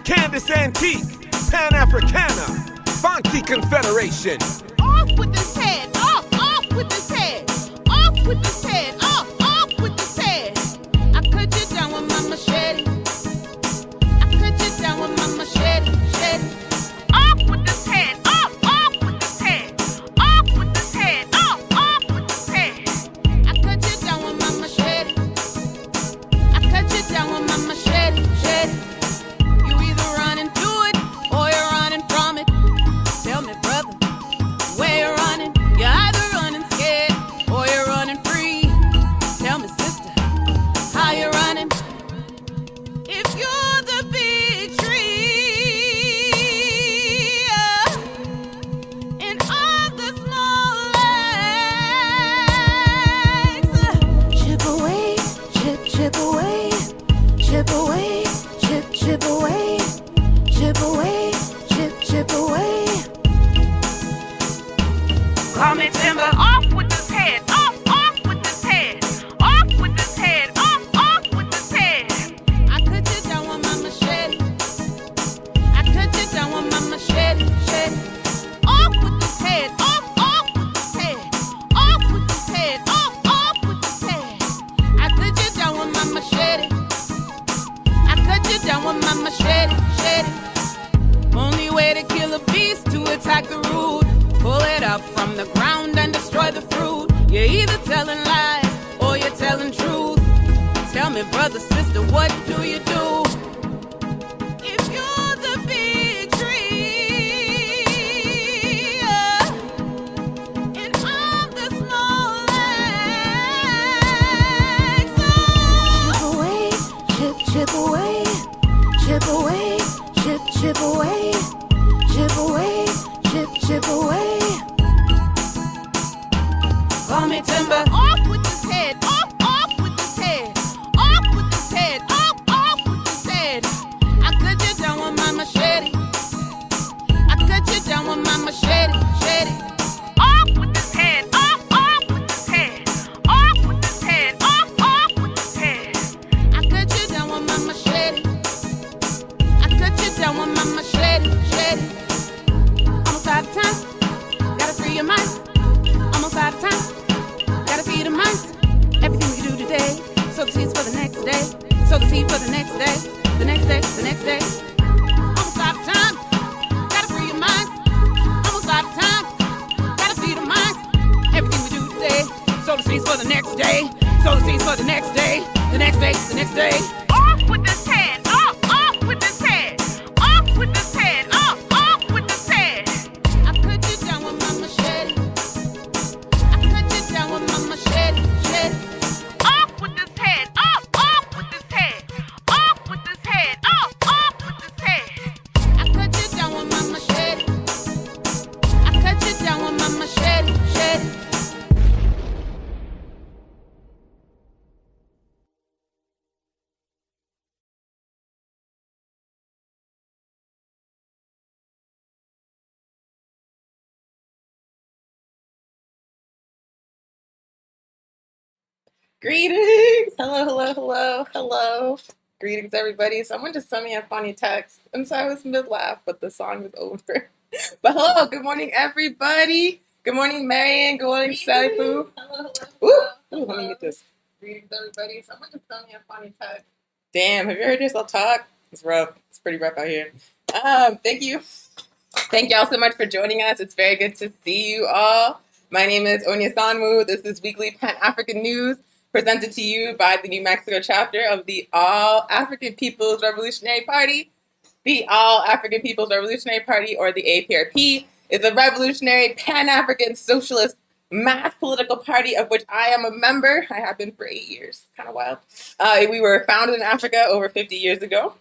Candace Antique, Pan-Africana, Fonte Confederation. Off with this head, off with this head, off with this head, off with this head. I cut you down with my machete. I cut you down with my machete, Off with this head, off with this head, off with this head, off with this head. I cut you down with my machete. I cut you down with my machete, You either running to it or you're running from it. Tell me, brother, where you're running? You're either running scared or you're running free. Tell me, sister, how you running? If you're the big tree and all the small legs, chip away, chip away, chip away, chip away, chip away, chip away. Call me timber. Off with this head, off with this head, off with this head, off with this head. I cut you down with my machete. I cut you down with my machete, Off with this head, off with this head, off with this head, off with this head. I cut you down with my machete. I cut you down with my machete, Only way to kill a beast to attack the root. Pull it up from the ground and destroy the fruit. You're either telling lies or you're telling truth. Tell me, brother, sister, what do you do? If you're the big tree and I'm the small legs, chip away, chip away, chip away, chip away, chip away. Call me timber. Off with this head, off with this head, off with this head, off with this head. I cut you down with my machete. I cut you down with my machete, Off with this head, off with this head, off with this head, off with this head. I cut you down with my machete. I cut you down with my machete, Almost out of time. Gotta free your mind. Almost out of time. Gotta feed the mice. Everything we do today. Sow the seeds for the next day. Sow the seed for the next day. The next day, the next day. Almost out of time. Gotta free your mind. Almost out of time. Gotta feed the mice. Everything we do today. Sow the seeds for the next day. Sow the seeds for the next day. The next day, the next day. Off with this head. Off with this head. Off with this head. Off with this head. I cut you down with my machete. I cut you down with my machete, Off with this head, off with this head, off with this head, off with this head. I cut you down with my machete. I cut you down with my machete, Greetings! Hello. Greetings, everybody. Someone just sent me a funny text, and so I was mid-laugh, but the song was over. But hello, good morning, everybody. Good morning, Marion. Good morning, Saifu. Hello. Ooh, let me get this. Greetings, everybody. Someone just sent me a funny text. Damn, have you heard yourself talk? It's rough. It's pretty rough out here. Thank you. Thank y'all so much for joining us. It's very good to see you all. My name is Onya Sanmu. This is Weekly Pan-African News, presented to you by the New Mexico chapter of the All African People's Revolutionary Party. The All African People's Revolutionary Party, or the APRP, is a revolutionary Pan-African socialist mass political party of which I am a member. I have been for 8 years. Kind of wild. We were founded in Africa over 50 years ago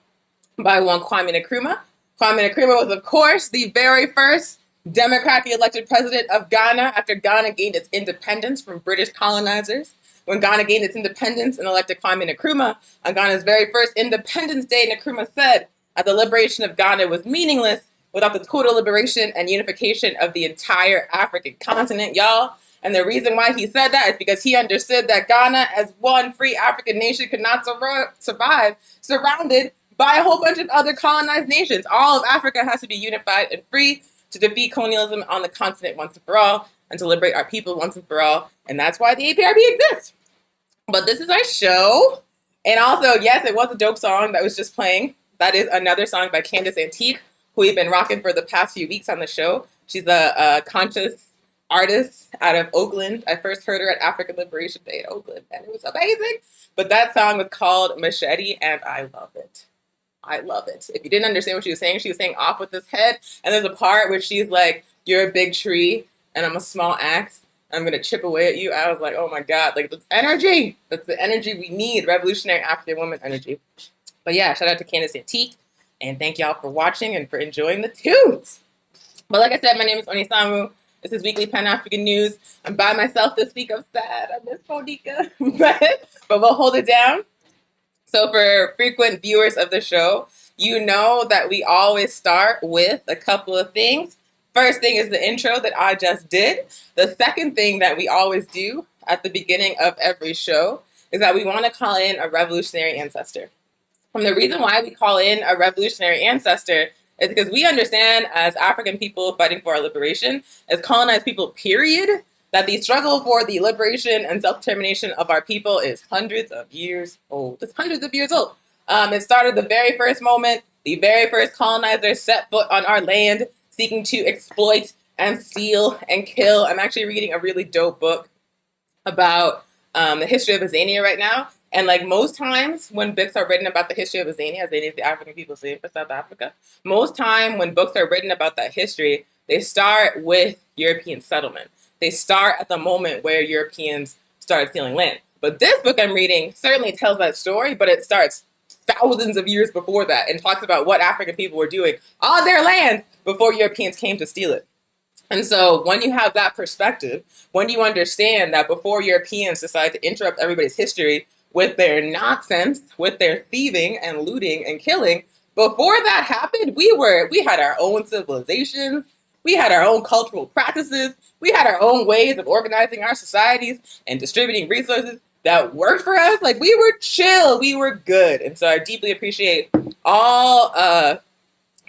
by one Kwame Nkrumah. Kwame Nkrumah was, of course, the very first democratically elected president of Ghana after Ghana gained its independence from British colonizers. When Ghana gained its independence and elected Kwame Nkrumah, on Ghana's very first Independence Day, Nkrumah said that the liberation of Ghana was meaningless without the total liberation and unification of the entire African continent, y'all. And the reason why he said that is because he understood that Ghana, as one free African nation, could not survive surrounded by a whole bunch of other colonized nations. All of Africa has to be unified and free to defeat colonialism on the continent once and for all, and to liberate our people once and for all. And that's why the APRB exists. But this is our show. And also, yes, it was a dope song that was just playing. That is another song by Candace Antique, who we've been rocking for the past few weeks on the show. She's a conscious artist out of Oakland. I first heard her at African Liberation Day in Oakland, and it was amazing. But that song was called Machete, and I love it. I love it. If you didn't understand what she was saying off with this head. And there's a part where she's like, you're a big tree, and I'm a small axe. I'm going to chip away at you. I was like, oh my God, like that's energy. That's the energy we need, revolutionary African woman energy. But yeah, shout out to Candace Antique. And thank y'all for watching and for enjoying the tunes. But like I said, my name is Onisamu. This is Weekly Pan-African News. I'm by myself this week. I'm sad. I miss Monica. but we'll hold it down. So for frequent viewers of the show, you know that we always start with a couple of things. First thing is the intro that I just did. The second thing that we always do at the beginning of every show is that we want to call in a revolutionary ancestor. And the reason why we call in a revolutionary ancestor is because we understand as African people fighting for our liberation, as colonized people, period, that the struggle for the liberation and self-determination of our people is hundreds of years old. It's hundreds of years old. It started the very first moment the very first colonizers set foot on our land, seeking to exploit and steal and kill. I'm actually reading a really dope book about the history of Azania right now. And like most times when books are written about the history of Azania is the African people's name for South Africa, most time when books are written about that history, they start with European settlement. They start at the moment where Europeans started stealing land. But this book I'm reading certainly tells that story, but it starts thousands of years before that and talks about what African people were doing on their land before Europeans came to steal it. And so when you have that perspective, when you understand that before Europeans decided to interrupt everybody's history with their nonsense, with their thieving and looting and killing, before that happened, we had our own civilizations, we had our own cultural practices, we had our own ways of organizing our societies and distributing resources that worked for us. Like, we were chill, we were good. And so I deeply appreciate all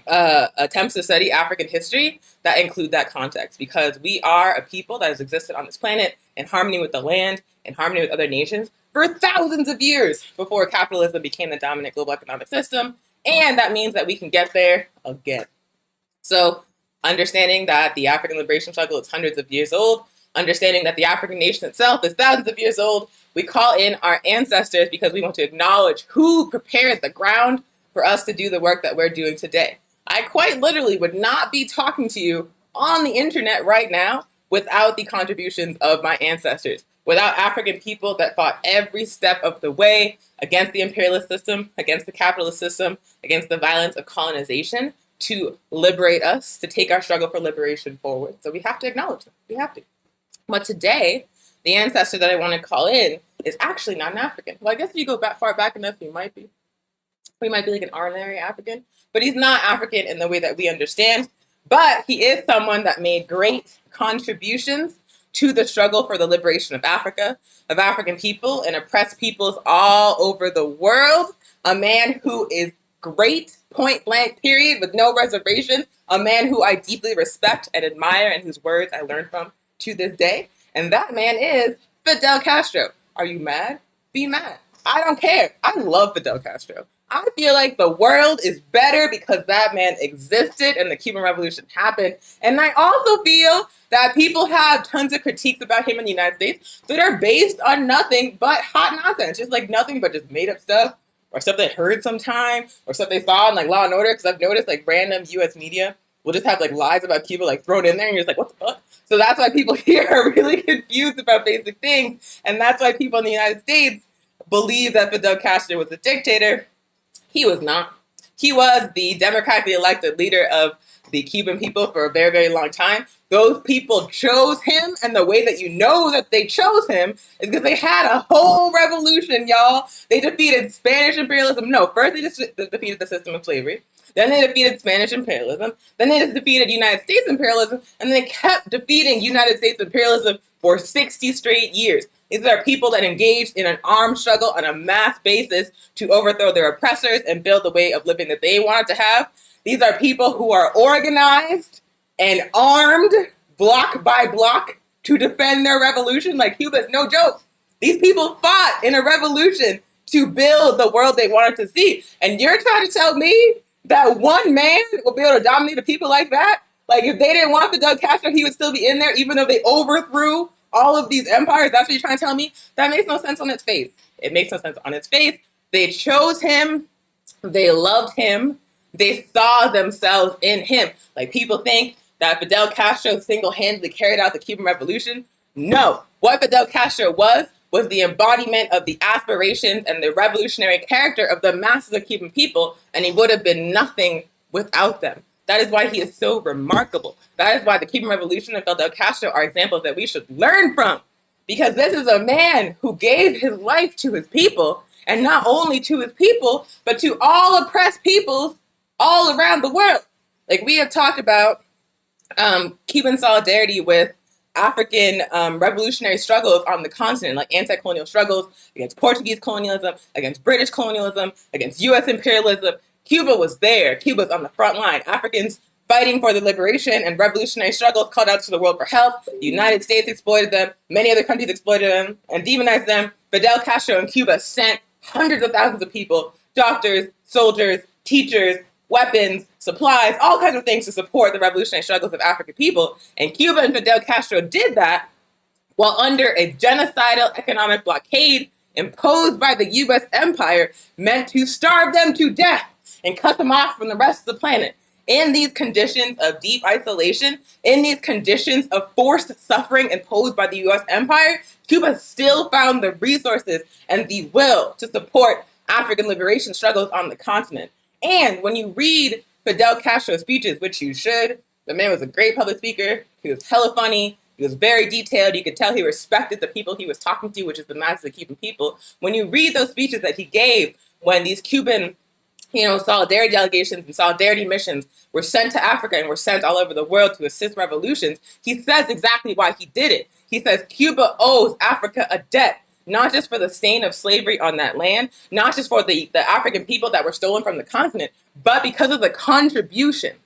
attempts to study African history that include that context, because we are a people that has existed on this planet in harmony with the land, in harmony with other nations for thousands of years before capitalism became the dominant global economic system. And that means that we can get there again. So understanding that the African liberation struggle is hundreds of years old, understanding that the African nation itself is thousands of years old, we call in our ancestors because we want to acknowledge who prepared the ground for us to do the work that we're doing today. I quite literally would not be talking to you on the internet right now without the contributions of my ancestors, without African people that fought every step of the way against the imperialist system, against the capitalist system, against the violence of colonization to liberate us, to take our struggle for liberation forward. So we have to acknowledge them. We have to. But today, the ancestor that I want to call in is actually not an African. Well, I guess if you go far back enough, he might be. He might be like an ordinary African, but he's not African in the way that we understand. But he is someone that made great contributions to the struggle for the liberation of Africa, of African people and oppressed peoples all over the world. A man who is great, point blank, period, with no reservations. A man who I deeply respect and admire and whose words I learn from to this day. And that man is Fidel Castro. Are you mad? Be mad. I don't care. I love Fidel Castro. I feel like the world is better because that man existed and the Cuban Revolution happened. And I also feel that people have tons of critiques about him in the United States that are based on nothing but hot nonsense. Just like nothing but just made up stuff, or stuff they heard sometime, or stuff they saw in like Law and Order. Because I've noticed like random US media will just have like lies about Cuba like thrown in there and you're just like, what the fuck? So that's why people here are really confused about basic things. And that's why people in the United States believe that Fidel Castro was a dictator. He was not. He was the democratically elected leader of the Cuban people for a very, very long time. Those people chose him, and the way that you know that they chose him is because they had a whole revolution, y'all. They defeated Spanish imperialism. No, first they just defeated the system of slavery. Then they defeated Spanish imperialism. Then they just defeated United States imperialism, and they kept defeating United States imperialism for 60 straight years. These are people that engaged in an armed struggle on a mass basis to overthrow their oppressors and build the way of living that they wanted to have. These are people who are organized and armed block by block to defend their revolution. Like, Cuba's no joke. These people fought in a revolution to build the world they wanted to see. And you're trying to tell me that one man will be able to dominate a people like that? Like, if they didn't want Fidel Castro, he would still be in there, even though they overthrew all of these empires? That's what you're trying to tell me? That makes no sense on its face. It makes no sense on its face. They chose him. They loved him. They saw themselves in him. Like, people think that Fidel Castro single-handedly carried out the Cuban Revolution. No. What Fidel Castro was the embodiment of the aspirations and the revolutionary character of the masses of Cuban people, and he would have been nothing without them. That is why he is so remarkable. That is why the Cuban Revolution and Fidel Castro are examples that we should learn from. Because this is a man who gave his life to his people, and not only to his people, but to all oppressed peoples all around the world. Like, we have talked about Cuban solidarity with African revolutionary struggles on the continent, like anti-colonial struggles against Portuguese colonialism, against British colonialism, against U.S. imperialism. Cuba was there. Cuba was on the front line. Africans fighting for the liberation and revolutionary struggles called out to the world for help. The United States exploited them. Many other countries exploited them and demonized them. Fidel Castro in Cuba sent hundreds of thousands of people, doctors, soldiers, teachers, weapons, supplies, all kinds of things to support the revolutionary struggles of African people. And Cuba and Fidel Castro did that while under a genocidal economic blockade imposed by the U.S. empire meant to starve them to death and cut them off from the rest of the planet. In these conditions of deep isolation, in these conditions of forced suffering imposed by the U.S. empire, Cuba still found the resources and the will to support African liberation struggles on the continent. And when you read Fidel Castro's speeches, which you should, the man was a great public speaker. He was hella funny. He was very detailed. You could tell he respected the people he was talking to, which is the masses of Cuban people. When you read those speeches that he gave when these Cuban, solidarity delegations and solidarity missions were sent to Africa and were sent all over the world to assist revolutions, he says exactly why he did it. He says Cuba owes Africa a debt, not just for the stain of slavery on that land, not just for the African people that were stolen from the continent, but because of the contribution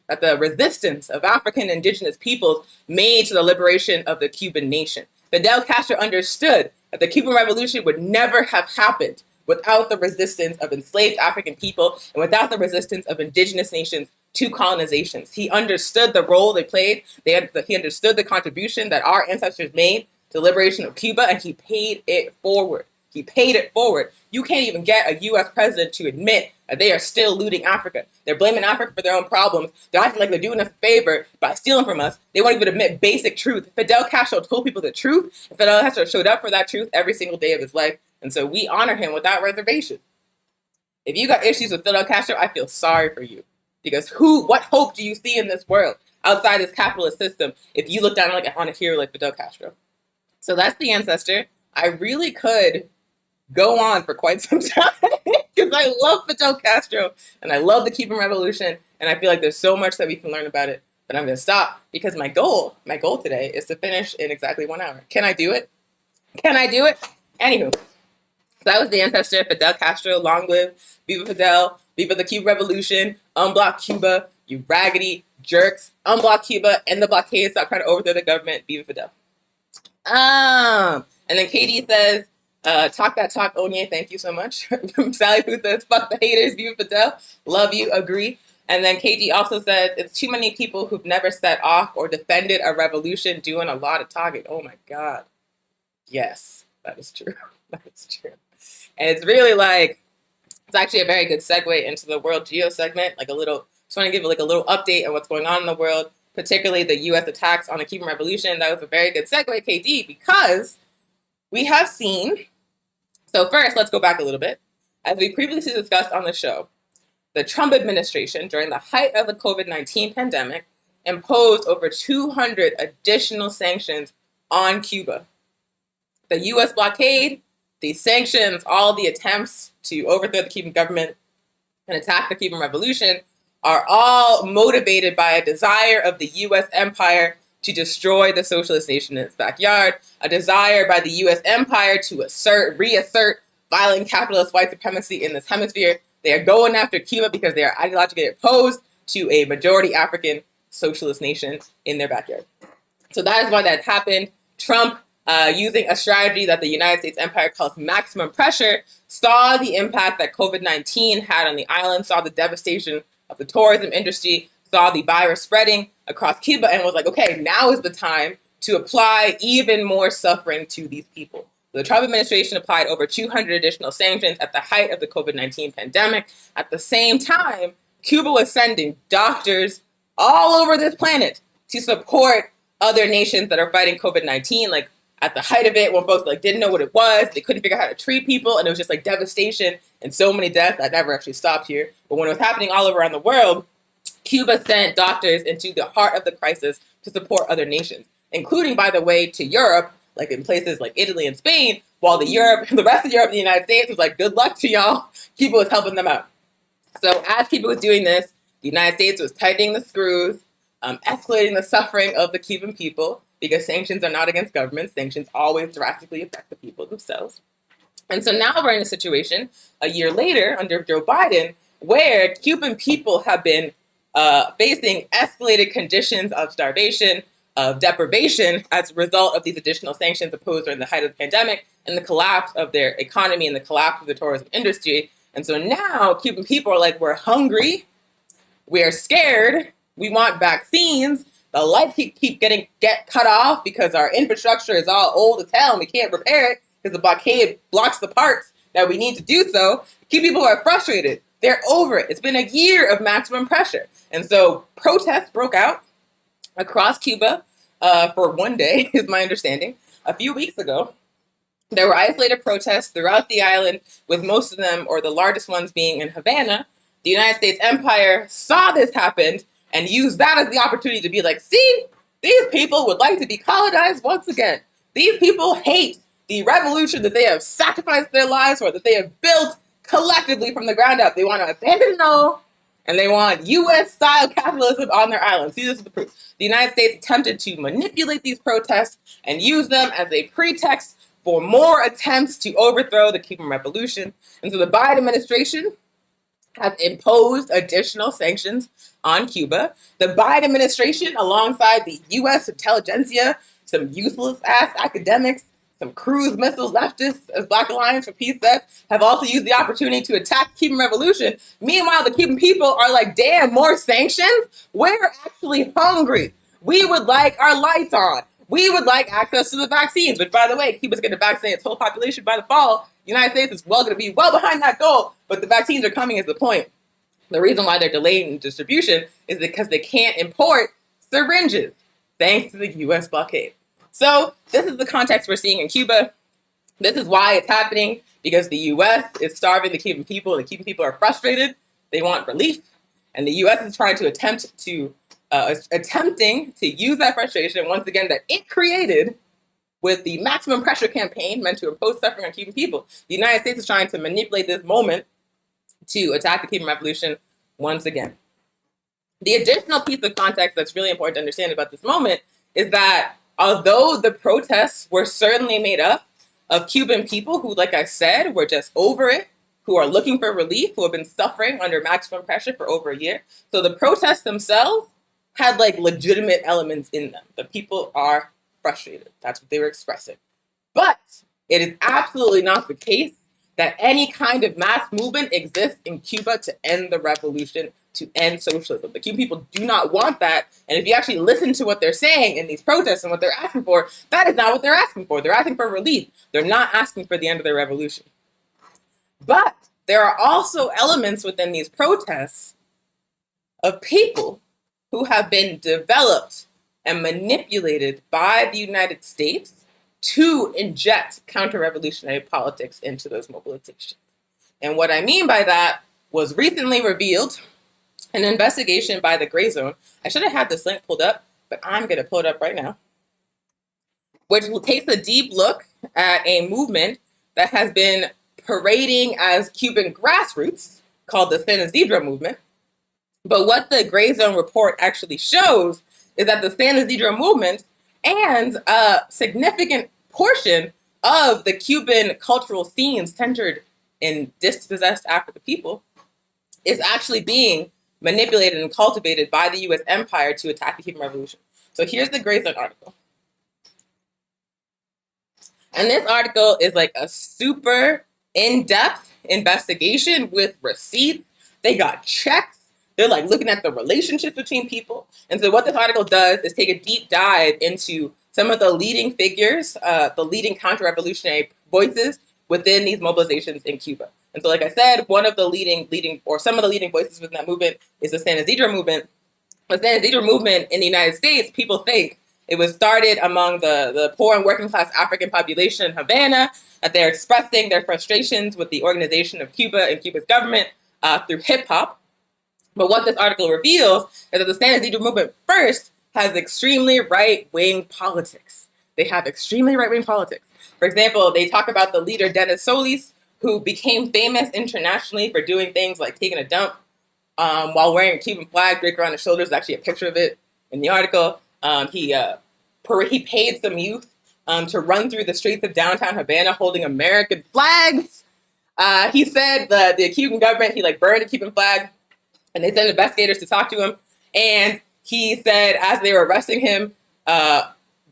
that the resistance of African indigenous peoples made to the liberation of the Cuban nation. Fidel Castro understood that the Cuban Revolution would never have happened without the resistance of enslaved African people and without the resistance of indigenous nations to colonizations. He understood the role they played. He understood the contribution that our ancestors made to the liberation of Cuba, and he paid it forward. He paid it forward. You can't even get a U.S. president to admit that they are still looting Africa. They're blaming Africa for their own problems. They're acting like they're doing us a favor by stealing from us. They won't even admit basic truth. Fidel Castro told people the truth, and Fidel Castro showed up for that truth every single day of his life. And so we honor him without reservation. If you got issues with Fidel Castro, I feel sorry for you. Because what hope do you see in this world outside this capitalist system if you look down on a hero like Fidel Castro? So that's the ancestor. I really could go on for quite some time because I love Fidel Castro and I love the Cuban Revolution, and I feel like there's so much that we can learn about it. But I'm going to stop because my goal today is to finish in exactly 1 hour. Can I do it? Can I do it? Anywho, so that was the ancestor, Fidel Castro. Long live, Viva Fidel, Viva the Cuban Revolution, unblock Cuba, you raggedy jerks, unblock Cuba, end the blockade, stop trying to overthrow the government, Viva Fidel. And then Katie says, talk that talk, Onye, thank you so much. Sally Poo says, fuck the haters, Viva Fidel, love you, agree. And then Katie also says, it's too many people who've never set off or defended a revolution doing a lot of talking. Oh my God. Yes, that is true. That is true. And it's really it's actually a very good segue into the World Geo segment, just want to give a little update on what's going on in the world, particularly the U.S. attacks on the Cuban Revolution. That was a very good segue, KD, because we have seen, so first, let's go back a little bit. As we previously discussed on the show, the Trump administration, during the height of the COVID-19 pandemic, imposed over 200 additional sanctions on Cuba. The U.S. blockade, the sanctions, all the attempts to overthrow the Cuban government and attack the Cuban Revolution are all motivated by a desire of the U.S. empire to destroy the socialist nation in its backyard, a desire by the U.S. empire to reassert violent capitalist white supremacy in this hemisphere. They are going after Cuba because they are ideologically opposed to a majority African socialist nation in their backyard. So that is why that happened. Trump, using a strategy that the United States empire calls maximum pressure, saw the impact that COVID-19 had on the island, saw the devastation of the tourism industry, saw the virus spreading across Cuba, and was like, okay, now is the time to apply even more suffering to these people. The Trump administration applied over 200 additional sanctions at the height of the COVID-19 pandemic. At the same time, Cuba was sending doctors all over this planet to support other nations that are fighting COVID-19. Like at the height of it, when folks like didn't know what it was, they couldn't figure out how to treat people, and it was just like devastation and so many deaths that never actually stopped here. But when it was happening all over around the world, Cuba sent doctors into the heart of the crisis to support other nations, including, by the way, to Europe, like in places like Italy and Spain, while the rest of Europe and the United States was like, good luck to y'all, Cuba was helping them out. So as Cuba was doing this, the United States was tightening the screws, escalating the suffering of the Cuban people, because sanctions are not against governments. Sanctions always drastically affect the people themselves. And so now we're in a situation, a year later, under Joe Biden, where Cuban people have been facing escalated conditions of starvation, of deprivation as a result of these additional sanctions imposed during the height of the pandemic and the collapse of their economy and the collapse of the tourism industry. And so now Cuban people are like, we're hungry, we're scared, we want vaccines, the lights keep get cut off because our infrastructure is all old as hell and we can't repair it because the blockade blocks the parts that we need to do so. Cuban people are frustrated. They're over it. It's been a year of maximum pressure. And so protests broke out across Cuba for one day, is my understanding. A few weeks ago, there were isolated protests throughout the island, with most of them, or the largest ones, being in Havana. The United States empire saw this happen and used that as the opportunity to be like, see, these people would like to be colonized once again. These people hate the revolution that they have sacrificed their lives for, that they have built collectively from the ground up. They want to abandon it all, and they want U.S.-style capitalism on their island. See, this is the proof. The United States attempted to manipulate these protests and use them as a pretext for more attempts to overthrow the Cuban Revolution. And so the Biden administration has imposed additional sanctions on Cuba. The Biden administration, alongside the U.S. intelligentsia, some useless-ass academics, some cruise missile leftists, as Black Alliance for Peace says, have also used the opportunity to attack the Cuban Revolution. Meanwhile, the Cuban people are like, damn, more sanctions? We're actually hungry. We would like our lights on. We would like access to the vaccines, which, by the way, Cuba's going to vaccinate its whole population by the fall. The United States is going to be well behind that goal, but the vaccines are coming is the point. The reason why they're delayed in distribution is because they can't import syringes, thanks to the U.S. blockade. So this is the context we're seeing in Cuba. This is why it's happening, because the U.S. is starving the Cuban people, and the Cuban people are frustrated. They want relief, and the U.S. is trying to attempting to use that frustration, once again, that it created with the maximum pressure campaign meant to impose suffering on Cuban people. The United States is trying to manipulate this moment to attack the Cuban Revolution once again. The additional piece of context that's really important to understand about this moment is that although the protests were certainly made up of Cuban people who, like I said, were just over it, who are looking for relief, who have been suffering under maximum pressure for over a year. So the protests themselves had like legitimate elements in them. The people are frustrated. That's what they were expressing. But it is absolutely not the case that any kind of mass movement exists in Cuba to end the revolution, to end socialism. The Cuban people do not want that. And if you actually listen to what they're saying in these protests and what they're asking for, that is not what they're asking for. They're asking for relief. They're not asking for the end of their revolution. But there are also elements within these protests of people who have been developed and manipulated by the United States to inject counter-revolutionary politics into those mobilizations. And what I mean by that was recently revealed an investigation by the Gray Zone. I should have had this link pulled up, but I'm going to pull it up right now, which takes a deep look at a movement that has been parading as Cuban grassroots, called the Sin Isidro movement. But what the Gray Zone report actually shows is that the San Isidro movement and a significant portion of the Cuban cultural scenes centered in dispossessed African people is actually being manipulated and cultivated by the U.S. empire to attack the Cuban Revolution. So here's the Grayson article. And this article is like a super in-depth investigation with receipts. They got checks. They're like looking at the relationships between people. And so what this article does is take a deep dive into some of the leading figures, the leading counter-revolutionary voices within these mobilizations in Cuba. And so, like I said, one of the some of the leading voices within that movement is the San Isidro movement. The San Isidro movement in the United States, people think it was started among the poor and working class African population in Havana, that they're expressing their frustrations with the organization of Cuba and Cuba's government through hip hop. But what this article reveals is that the San Isidro movement first has extremely right-wing politics. They have extremely right-wing politics. For example, they talk about the leader Dennis Solis, who became famous internationally for doing things like taking a dump while wearing a Cuban flag draped around his shoulders. There's actually a picture of it in the article. He paid some youth to run through the streets of downtown Havana holding American flags. He said the Cuban government, he like burned a Cuban flag, and they sent investigators to talk to him. And he said, as they were arresting him,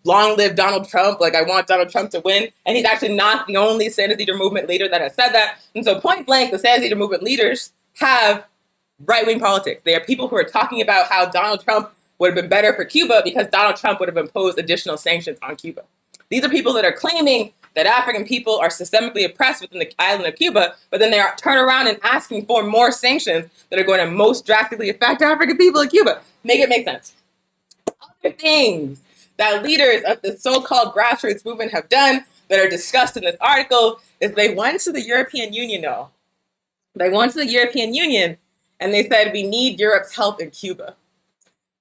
long live Donald Trump, like I want Donald Trump to win. And he's actually not the only San Isidro movement leader that has said that. And so point blank, the San Isidro movement leaders have right-wing politics. They are people who are talking about how Donald Trump would have been better for Cuba because Donald Trump would have imposed additional sanctions on Cuba. These are people that are claiming that African people are systemically oppressed within the island of Cuba, but then they turn around and asking for more sanctions that are going to most drastically affect African people in Cuba. Make it make sense. Other things that leaders of the so-called grassroots movement have done that are discussed in this article is they went to the European Union, They went to the European Union and they said, we need Europe's help in Cuba.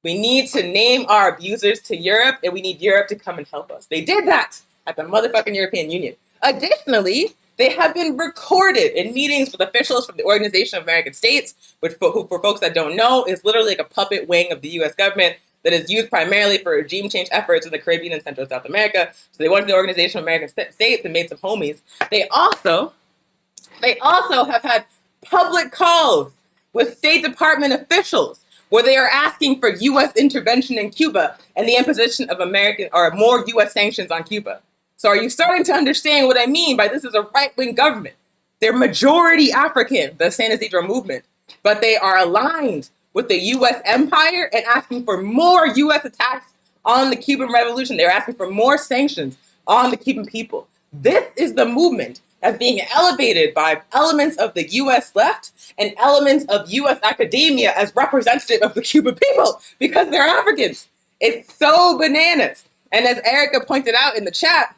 We need to name our abusers to Europe, and we need Europe to come and help us. They did that at the motherfucking European Union. Additionally, they have been recorded in meetings with officials from the Organization of American States, which, who, for folks that don't know, is literally like a puppet wing of the U.S. government that is used primarily for regime change efforts in the Caribbean and Central South America. So they went to the Organization of American States and made some homies. They also have had public calls with State Department officials where they are asking for U.S. intervention in Cuba and the imposition of American or more U.S. sanctions on Cuba. So are you starting to understand what I mean by this is a right-wing government? They're majority African, the San Isidro movement, but they are aligned with the U.S. empire and asking for more U.S. attacks on the Cuban Revolution. They're asking for more sanctions on the Cuban people. This is the movement as being elevated by elements of the U.S. left and elements of U.S. academia as representative of the Cuban people because they're Africans. It's so bananas. And as Erica pointed out in the chat,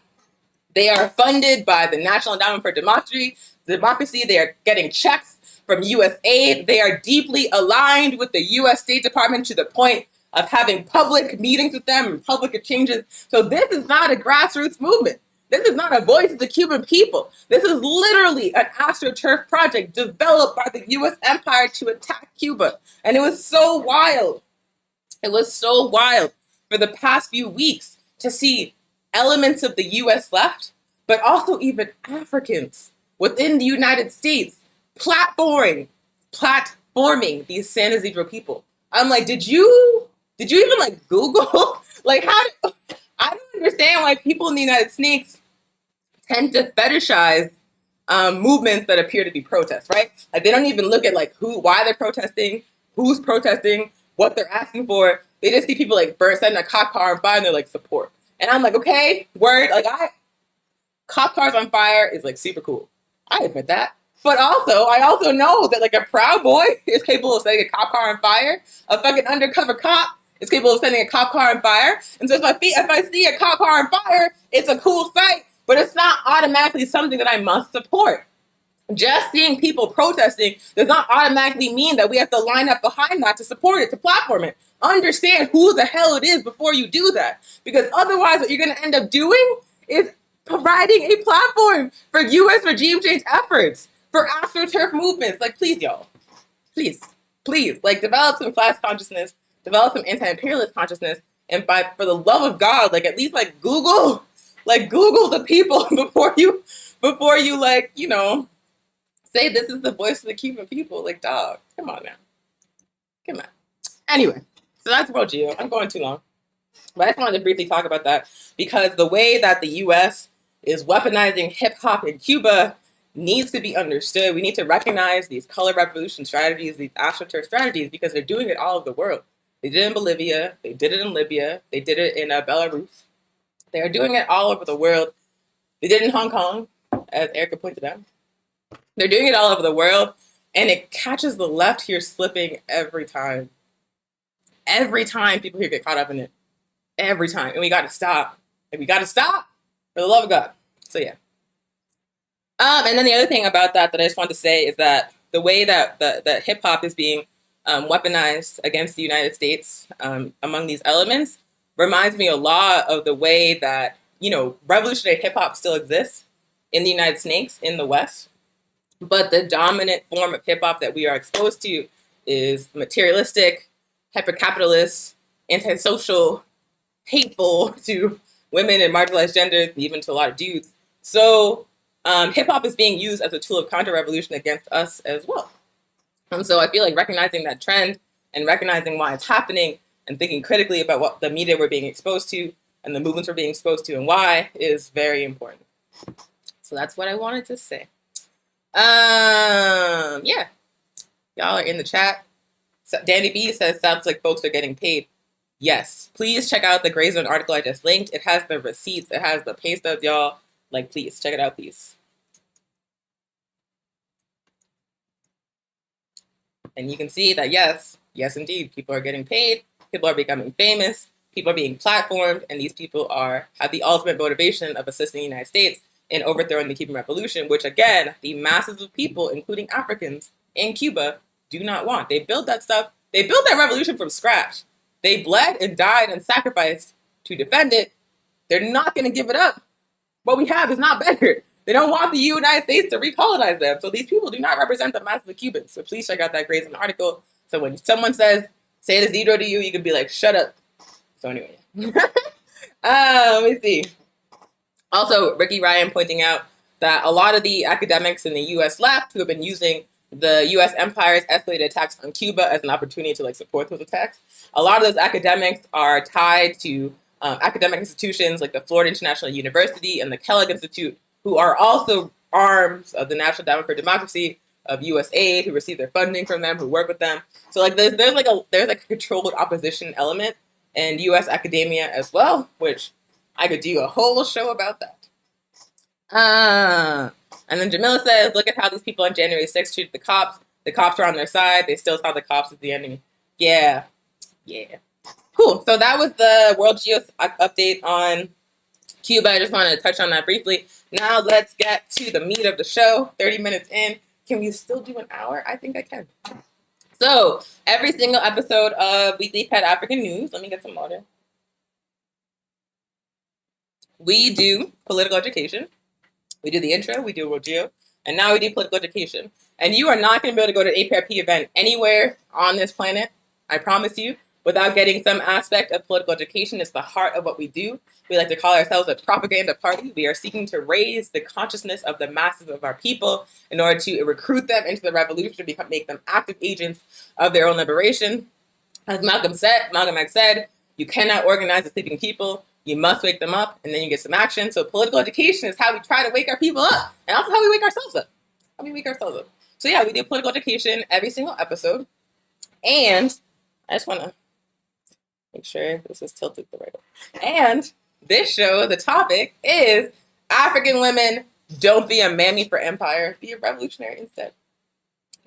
they are funded by the National Endowment for Democracy. They are getting checks from U.S. aid. They are deeply aligned with the U.S. State Department to the point of having public meetings with them and public exchanges. So this is not a grassroots movement. This is not a voice of the Cuban people. This is literally an AstroTurf project developed by the U.S. empire to attack Cuba. And it was so wild. It was so wild for the past few weeks to see elements of the U.S. left, but also even Africans within the United States platforming these San Isidro people. I'm like, did you even like Google? Like I don't understand why people in the United States tend to fetishize movements that appear to be protests, right? Like they don't even look at like why they're protesting, who's protesting, what they're asking for. They just see people like setting a cop car on fire and they're like support. And I'm like, okay, word, like cop cars on fire is like super cool. I admit that. But also, I also know that like a Proud Boy is capable of setting a cop car on fire. A fucking undercover cop is capable of setting a cop car on fire. And so if I see a cop car on fire, it's a cool sight, but it's not automatically something that I must support. Just seeing people protesting does not automatically mean that we have to line up behind that to support it, to platform it. Understand who the hell it is before you do that. Because otherwise what you're going to end up doing is providing a platform for U.S. regime change efforts, for AstroTurf movements. Like, please, y'all. Please. Like, develop some class consciousness, develop some anti-imperialist consciousness, And for the love of God, like at least Google the people before you say this is the voice of the Cuban people. Like, dog, come on now. Come on. Anyway, so that's World Geo. I'm going too long. But I just wanted to briefly talk about that because the way that the U.S. is weaponizing hip hop in Cuba needs to be understood. We need to recognize these color revolution strategies, these astroturf strategies, because they're doing it all over the world. They did it in Bolivia. They did it in Libya. They did it in Belarus. They are doing it all over the world. They did it in Hong Kong, as Erica pointed out. They're doing it all over the world, and it catches the left here slipping every time. Every time people here get caught up in it. Every time. And we got to stop. And we got to stop for the love of God. So, yeah. And then the other thing about that I just want to say is that the way that the hip hop is being weaponized against the United States among these elements reminds me a lot of the way that, revolutionary hip hop still exists in the United States, in the West. But the dominant form of hip hop that we are exposed to is materialistic, hyper-capitalist, antisocial, hateful to women and marginalized genders, and even to a lot of dudes. So hip hop is being used as a tool of counter-revolution against us as well. And so I feel like recognizing that trend and recognizing why it's happening and thinking critically about what the media we're being exposed to and the movements we're being exposed to and why is very important. So that's what I wanted to say. Yeah. Y'all are in the chat. So Danny B says, sounds like folks are getting paid. Yes. Please check out the Gray Zone article I just linked. It has the receipts. It has the pay stubs, y'all. Please check it out, please. And you can see that, yes, indeed, people are getting paid. People are becoming famous. People are being platformed. And these people have the ultimate motivation of assisting the United States in overthrowing the Cuban Revolution, which, again, the masses of people, including Africans in Cuba, do not want. They built that stuff. They built that revolution from scratch. They bled and died and sacrificed to defend it. They're not going to give it up. What we have is not better. They don't want the United States to recolonize them. So these people do not represent the masses of Cubans. So please check out that Gray Zone article. So when someone says, say it is zero to you, you can be like, shut up. So anyway. Let me see. Also, Ricky Ryan pointing out that a lot of the academics in the U.S. left who have been using the U.S. empire's escalated attacks on Cuba as an opportunity to support those attacks. A lot of those academics are tied to academic institutions like the Florida International University and the Kellogg Institute, who are also arms of the National Endowment for Democracy, of USAID, who receive their funding from them, who work with them. So there's a controlled opposition element in U.S. academia as well, which I could do a whole show about that. And then Jamila says, look at how these people on January 6th treated the cops. The cops are on their side. They still saw the cops as the enemy. Yeah. Cool. So that was the World Geo update on Cuba. I just wanted to touch on that briefly. Now let's get to the meat of the show. 30 minutes in. Can we still do an hour? I think I can. So every single episode of Weekly Pet African News, let me get some water. We do political education. We do the intro, we do World Geo, and now we do political education. And you are not going to be able to go to an APRP event anywhere on this planet, I promise you, without getting some aspect of political education. It's the heart of what we do. We like to call ourselves a propaganda party. We are seeking to raise the consciousness of the masses of our people in order to recruit them into the revolution, make them active agents of their own liberation. As Malcolm X said, you cannot organize the sleeping people. You must wake them up, and then you get some action. So political education is how we try to wake our people up, and also how we wake ourselves up. So yeah, we do political education every single episode. And I just want to make sure this is tilted the right way. And this show, the topic is African women, don't be a mammy for empire. Be a revolutionary instead.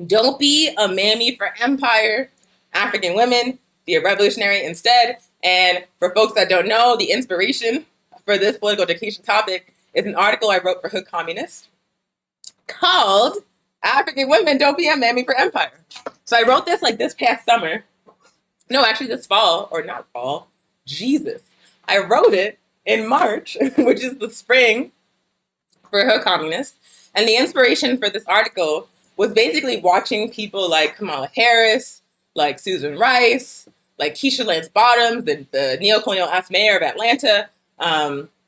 Don't be a mammy for empire. African women, be a revolutionary instead. And for folks that don't know, the inspiration for this political education topic is an article I wrote for Hood Communist called African Women Don't Be a Mammy for Empire. So I wrote this this past summer. No, actually this fall, or not fall. Jesus. I wrote it in March, which is the spring for Hood Communist. And the inspiration for this article was basically watching people like Kamala Harris, like Susan Rice, like Keisha Lance Bottoms, the neo-colonial ass mayor of Atlanta,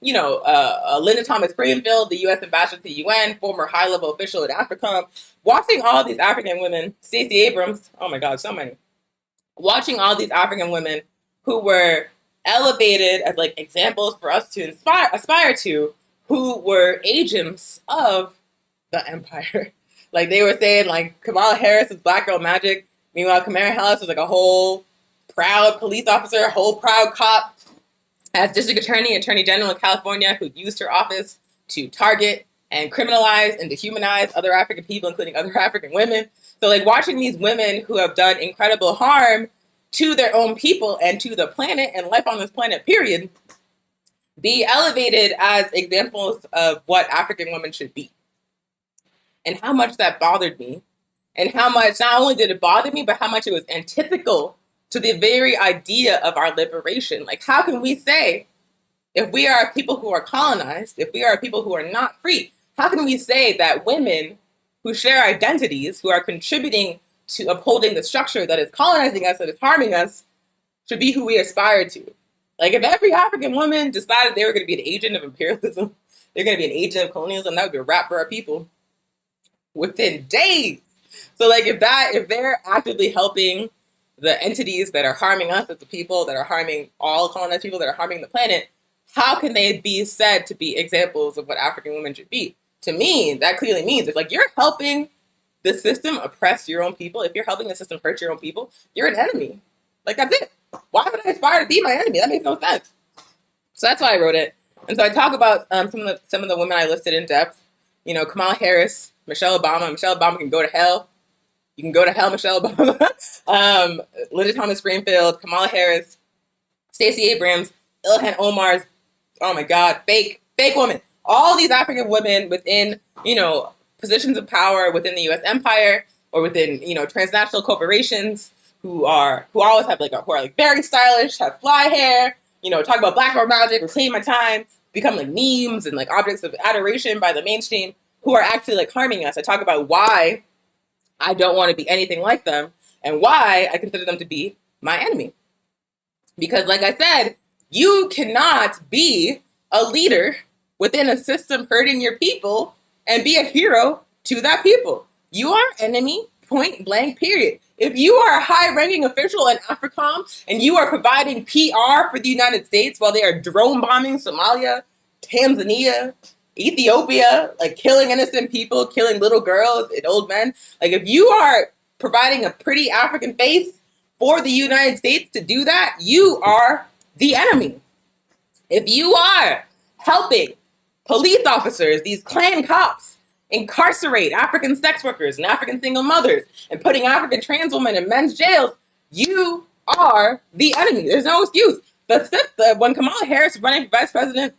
Linda Thomas Greenfield, the U.S. ambassador to the UN, former high-level official at AFRICOM, watching all these African women, Stacey Abrams, oh my God, so many, watching all these African women who were elevated as like examples for us to aspire to, who were agents of the empire. Like they were saying, like Kamala Harris is Black Girl Magic. Meanwhile, Kamala Harris was like a whole proud police officer, a whole proud cop, as district attorney general in California, who used her office to target and criminalize and dehumanize other African people, including other African women. So like watching these women who have done incredible harm to their own people and to the planet and life on this planet, period, be elevated as examples of what African women should be. And how much that bothered me. And how much, not only did it bother me, but how much it was antithetical to the very idea of our liberation. Like, how can we say, if we are people who are colonized, if we are people who are not free, how can we say that women who share identities, who are contributing to upholding the structure that is colonizing us, that is harming us, should be who we aspire to? Like, if every African woman decided they were going to be an agent of imperialism, they're going to be an agent of colonialism, that would be a wrap for our people within days. So, like, if they're actively helping the entities that are harming us as the people, that are harming all colonized people, that are harming the planet, how can they be said to be examples of what African women should be? To me, that clearly means it's like you're helping the system oppress your own people. If you're helping the system hurt your own people, you're an enemy. Like, that's it. Why would I aspire to be my enemy? That makes no sense. So that's why I wrote it. And so I talk about some of the women I listed in depth. You know, Kamala Harris, Michelle Obama. Michelle Obama can go to hell. You can go to hell, Michelle Obama. Linda Thomas Greenfield, Kamala Harris, Stacey Abrams, Ilhan Omar's, oh my God, fake woman. All these African women within, positions of power within the U.S. empire or within, transnational corporations who always have who are very stylish, have fly hair, talk about Black Girl Magic, reclaim my time, become memes and objects of adoration by the mainstream, who are actually harming us. I talk about why I don't want to be anything like them and why I consider them to be my enemy. Because like I said, you cannot be a leader within a system hurting your people and be a hero to that people. You are enemy, point blank, period. If you are a high-ranking official in AFRICOM and you are providing PR for the United States while they are drone bombing Somalia, Tanzania, Ethiopia, killing innocent people, killing little girls and old men, if you are providing a pretty African face for the United States to do that, you are the enemy. If you are helping police officers, these Klan cops, incarcerate African sex workers and African single mothers and putting African trans women in men's jails, you are the enemy. There's no excuse. When Kamala Harris was running for vice president,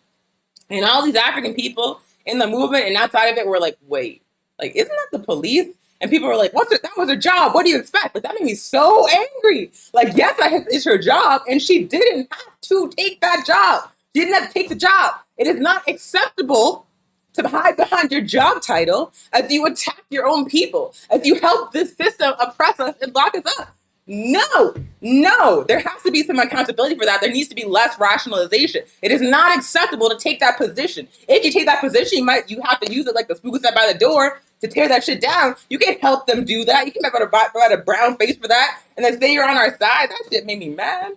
and all these African people in the movement and outside of it were wait, isn't that the police? And people were like, that was her job. What do you expect? That made me so angry. Yes, it's her job. And she didn't have to take that job. She didn't have to take the job. It is not acceptable to hide behind your job title as you attack your own people, as you help this system oppress us and lock us up. No, there has to be some accountability for that. There needs to be less rationalization. It is not acceptable to take that position. If you take that position, you have to use it like the spook set by the door to tear that shit down. You can't help them do that. You can't provide a brown face for that and then say you're on our side. That shit made me mad.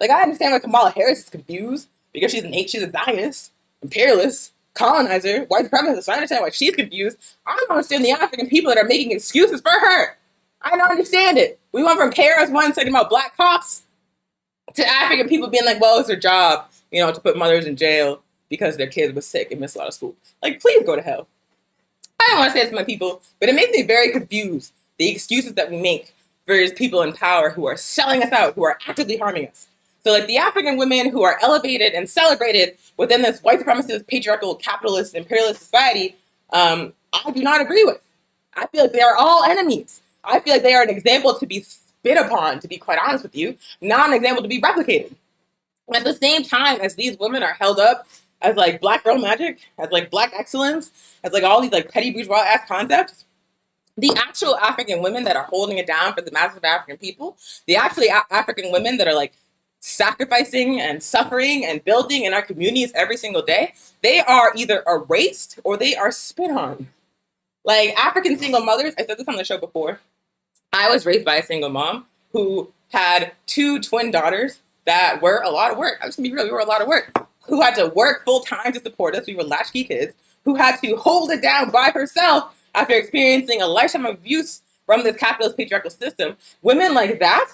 I understand why Kamala Harris is confused because she's a Zionist, imperialist, colonizer, white supremacist. I understand why she's confused. I don't understand the African people that are making excuses for her. I don't understand it. We went from KRS-One talking about black cops to African people being well, it's their job, to put mothers in jail because their kids were sick and missed a lot of school. Please go to hell. I don't want to say this to my people, but it makes me very confused, the excuses that we make for people in power who are selling us out, who are actively harming us. So the African women who are elevated and celebrated within this white supremacist, patriarchal, capitalist, imperialist society, I do not agree with. I feel they are all enemies. I feel they are an example to be spit upon, to be quite honest with you, not an example to be replicated. And at the same time as these women are held up as Black Girl Magic, as Black excellence, as all these petty bourgeois ass concepts, the actual African women that are holding it down for the masses of African people, the actually African women that are like sacrificing and suffering and building in our communities every single day, they are either erased or they are spit on. Like African single mothers, I said this on the show before. I was raised by a single mom who had two twin daughters that were a lot of work. I'm just gonna be real, we were a lot of work. Who had to work full time to support us. We were latchkey kids who had to hold it down by herself after experiencing a lifetime of abuse from this capitalist patriarchal system. Women like that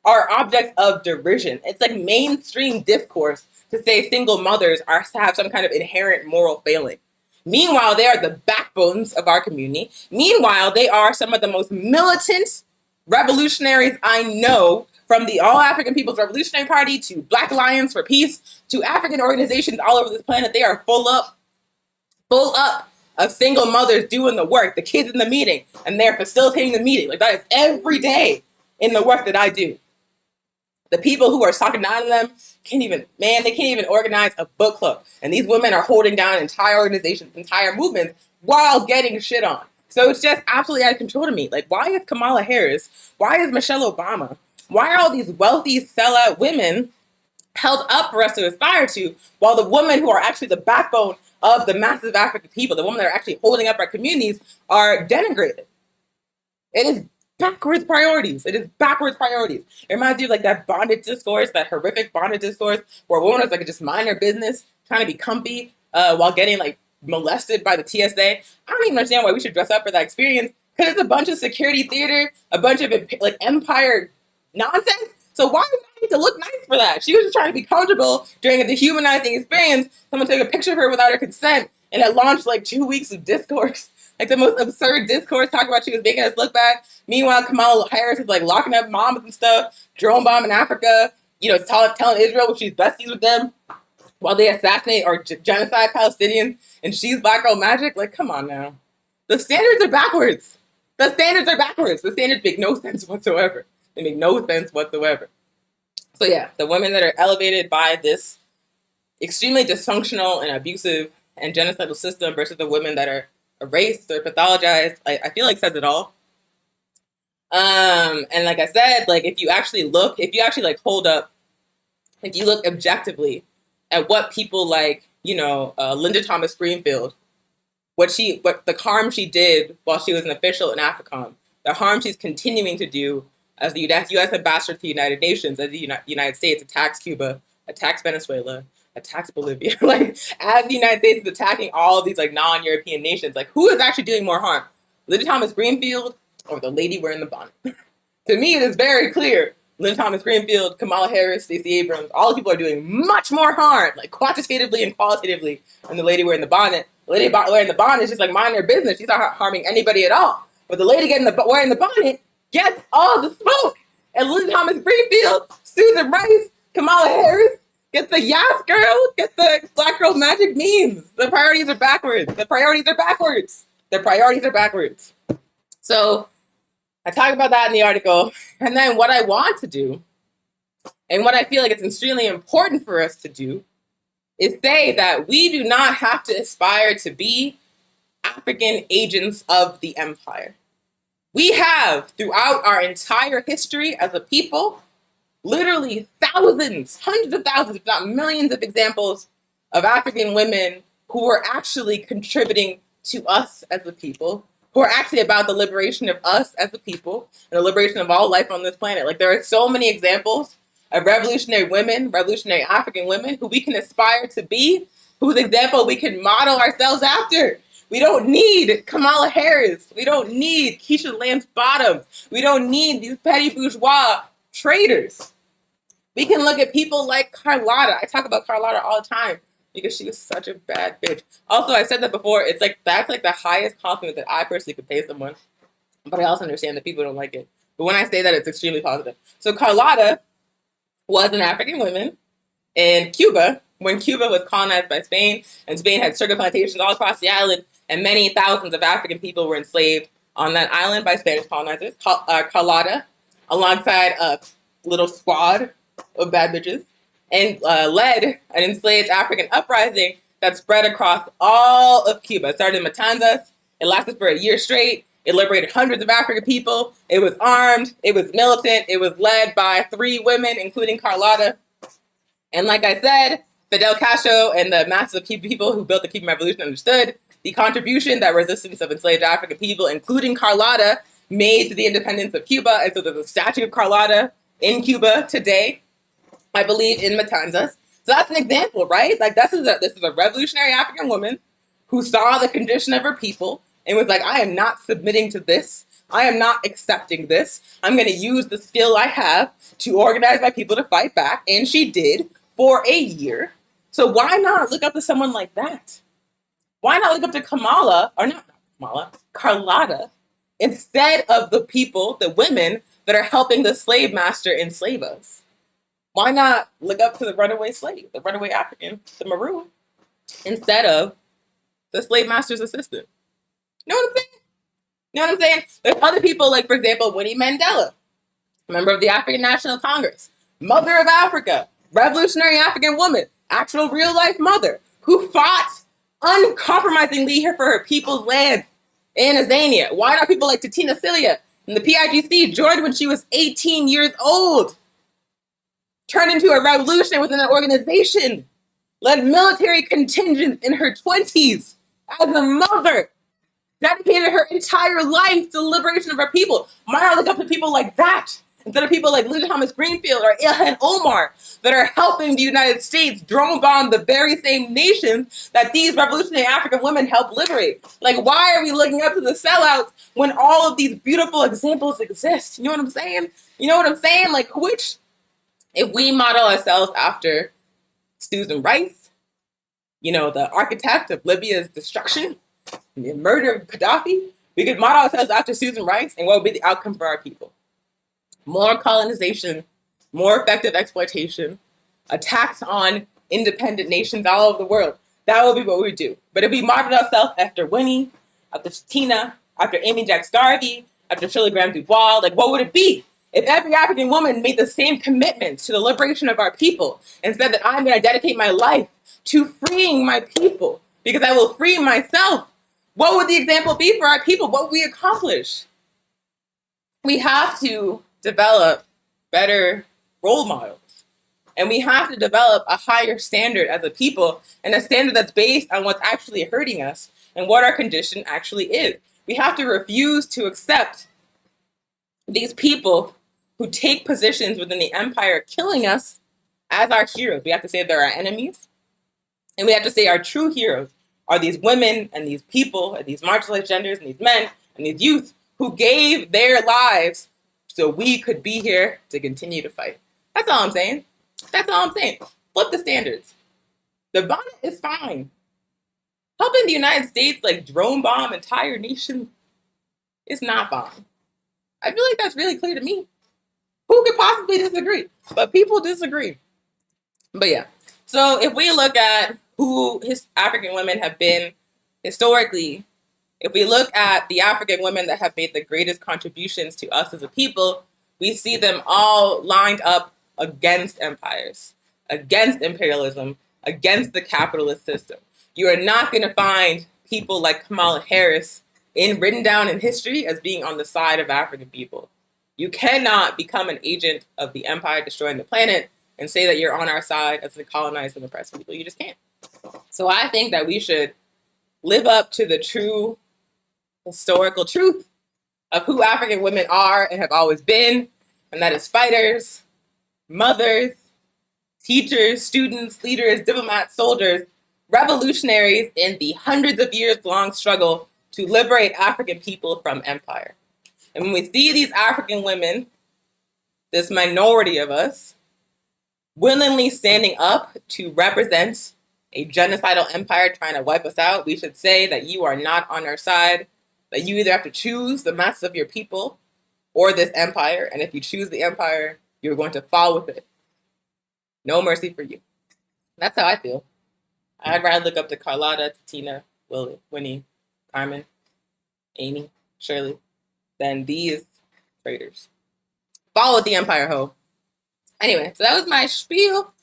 are objects of derision. It's like mainstream discourse to say single mothers are have some kind of inherent moral failing. Meanwhile, they are the backbones of our community. Meanwhile, they are some of the most militant revolutionaries I know, from the All African People's Revolutionary Party to Black Alliance for Peace to African organizations all over this planet. They are full up of single mothers doing the work, the kids in the meeting, and they're facilitating the meeting. Like that is every day in the work that I do. The people who are talking down to them they can't even organize a book club. And these women are holding down entire organizations, entire movements while getting shit on. So it's just absolutely out of control to me. Like, why is Kamala Harris? Why is Michelle Obama? Why are all these wealthy sellout women held up for us to aspire to, while the women who are actually the backbone of the massive African people, the women that are actually holding up our communities, are denigrated? It is backwards priorities. It is backwards priorities. It reminds you of like that bondage discourse, that horrific bondage discourse, where a woman was like just mind her business, trying to be comfy while getting like molested by the TSA. I don't even understand why we should dress up for that experience, because it's a bunch of security theater, a bunch of like empire nonsense. So why would I need to look nice for that? She was just trying to be comfortable during a dehumanizing experience. Someone took a picture of her without her consent, and it launched like 2 weeks of discourse. Like the most absurd discourse, talking about she was making us look bad. Meanwhile, Kamala Harris is like locking up moms and stuff, drone bomb in Africa, telling Israel she's besties with them while they assassinate or genocide Palestinians, and she's Black Girl Magic. Like, come on now. The standards are backwards. The standards make no sense whatsoever. They make no sense whatsoever. So yeah, the women that are elevated by this extremely dysfunctional and abusive and genocidal system versus the women that are erased or pathologized, I feel like says it all. And like I said, like if you look objectively at what people like, Linda Thomas Greenfield, what the harm she did while she was an official in AFRICOM, the harm she's continuing to do as the U.S. ambassador to the United Nations, as the United States attacks Cuba, attacks Venezuela, attacks Bolivia. Like, as the United States is attacking all of these like non-European nations, like who is actually doing more harm? Linda Thomas Greenfield or the lady wearing the bonnet? To me, it is very clear. Linda Thomas Greenfield, Kamala Harris, Stacey Abrams, all the people are doing much more harm, like quantitatively and qualitatively, than the lady wearing the bonnet. The lady wearing the bonnet is just like minding her business. She's not harming anybody at all. But the lady wearing the bonnet gets all the smoke. And Linda Thomas Greenfield, Susan Rice, Kamala Harris, get the Yas Girl, get the Black Girl Magic memes. The priorities are backwards. So I talk about that in the article. And then what I want to do, and what I feel like it's extremely important for us to do, is say that we do not have to aspire to be African agents of the empire. We have, throughout our entire history as a people, literally thousands, hundreds of thousands, if not millions of examples of African women who are actually contributing to us as a people, who are actually about the liberation of us as a people and the liberation of all life on this planet. Like, there are so many examples of revolutionary women, revolutionary African women who we can aspire to be, whose example we can model ourselves after. We don't need Kamala Harris. We don't need Keisha Lance Bottoms. We don't need these petty bourgeois traitors. We can look at people like Carlotta. I talk about Carlotta all the time because she was such a bad bitch. Also, I said that before. It's like, that's like the highest compliment that I personally could pay someone. But I also understand that people don't like it. But when I say that, it's extremely positive. So Carlotta was an African woman in Cuba when Cuba was colonized by Spain, and Spain had sugar plantations all across the island, and many thousands of African people were enslaved on that island by Spanish colonizers. Carlotta, alongside a little squad of bad bitches, and led an enslaved African uprising that spread across all of Cuba. It started in Matanzas. It lasted for a year straight, It liberated hundreds of African people. It was armed. It was militant. It was led by 3 women, including Carlotta. And like I said, Fidel Castro and the masses of people who built the Cuban Revolution understood the contribution that resistance of enslaved African people, including Carlotta, made to the independence of Cuba. And so there's a statue of Carlotta in Cuba today, I believe, in Matanzas. So that's an example, right? Like this is a revolutionary African woman who saw the condition of her people and was like, I am not submitting to this. I am not accepting this. I'm going to use the skill I have to organize my people to fight back. And she did for a year. So why not look up to someone like that? Why not look up to Carlotta, instead of the people, the women that are helping the slave master enslave us? Why not look up to the runaway slave, the runaway African, the maroon, instead of the slave master's assistant? You know what I'm saying? You know what I'm saying? There's other people, like, for example, Winnie Mandela, member of the African National Congress, mother of Africa, revolutionary African woman, actual real life mother, who fought uncompromisingly here for her people's land in Azania. Why not people like Titina Cilia and the PIGC joined when she was 18 years old? Turned into a revolution within an organization, led military contingents in her 20s as a mother, dedicated her entire life to the liberation of our people. Why not look up to people like that instead of people like Lydia Thomas Greenfield or Ilhan Omar that are helping the United States drone bomb the very same nations that these revolutionary African women helped liberate? Like, why are we looking up to the sellouts when all of these beautiful examples exist? You know what I'm saying? You know what I'm saying? Like, if we model ourselves after Susan Rice, the architect of Libya's destruction, and the murder of Gaddafi, we could model ourselves after Susan Rice, and what would be the outcome for our people? More colonization, more effective exploitation, attacks on independent nations all over the world. That would be what we would do. But if we modeled ourselves after Winnie, after Tina, after Amy Jack Starkey, after Shirley Graham Dubois, like, what would it be? If every African woman made the same commitment to the liberation of our people and said that I'm going to dedicate my life to freeing my people because I will free myself, what would the example be for our people? What would we accomplish? We have to develop better role models. And we have to develop a higher standard as a people, and a standard that's based on what's actually hurting us and what our condition actually is. We have to refuse to accept these people who take positions within the empire killing us as our heroes. We have to say they're our enemies. And we have to say our true heroes are these women and these people and these marginalized genders and these men and these youth who gave their lives so we could be here to continue to fight. That's all I'm saying. That's all I'm saying. Flip the standards. The bonnet is fine. Helping the United States like drone bomb entire nations is not fine. I feel like that's really clear to me. Who could possibly disagree? But people disagree. But yeah. So if we look at who his African women have been historically, if we look at the African women that have made the greatest contributions to us as a people, we see them all lined up against empires, against imperialism, against the capitalist system. You are not going to find people like Kamala Harris written down in history as being on the side of African people. You cannot become an agent of the empire destroying the planet and say that you're on our side as the colonized and oppressed people. You just can't. So I think that we should live up to the true historical truth of who African women are and have always been, and that is fighters, mothers, teachers, students, leaders, diplomats, soldiers, revolutionaries in the hundreds of years long struggle to liberate African people from empire. And when we see these African women, this minority of us, willingly standing up to represent a genocidal empire trying to wipe us out, we should say that you are not on our side, that you either have to choose the masses of your people or this empire, and if you choose the empire, you're going to fall with it. No mercy for you. That's how I feel. I'd rather look up to Carlotta, Tina, Willie, Winnie, Carmen, Amy, Shirley, than these traitors. Follow the empire, ho. Anyway, so that was my spiel.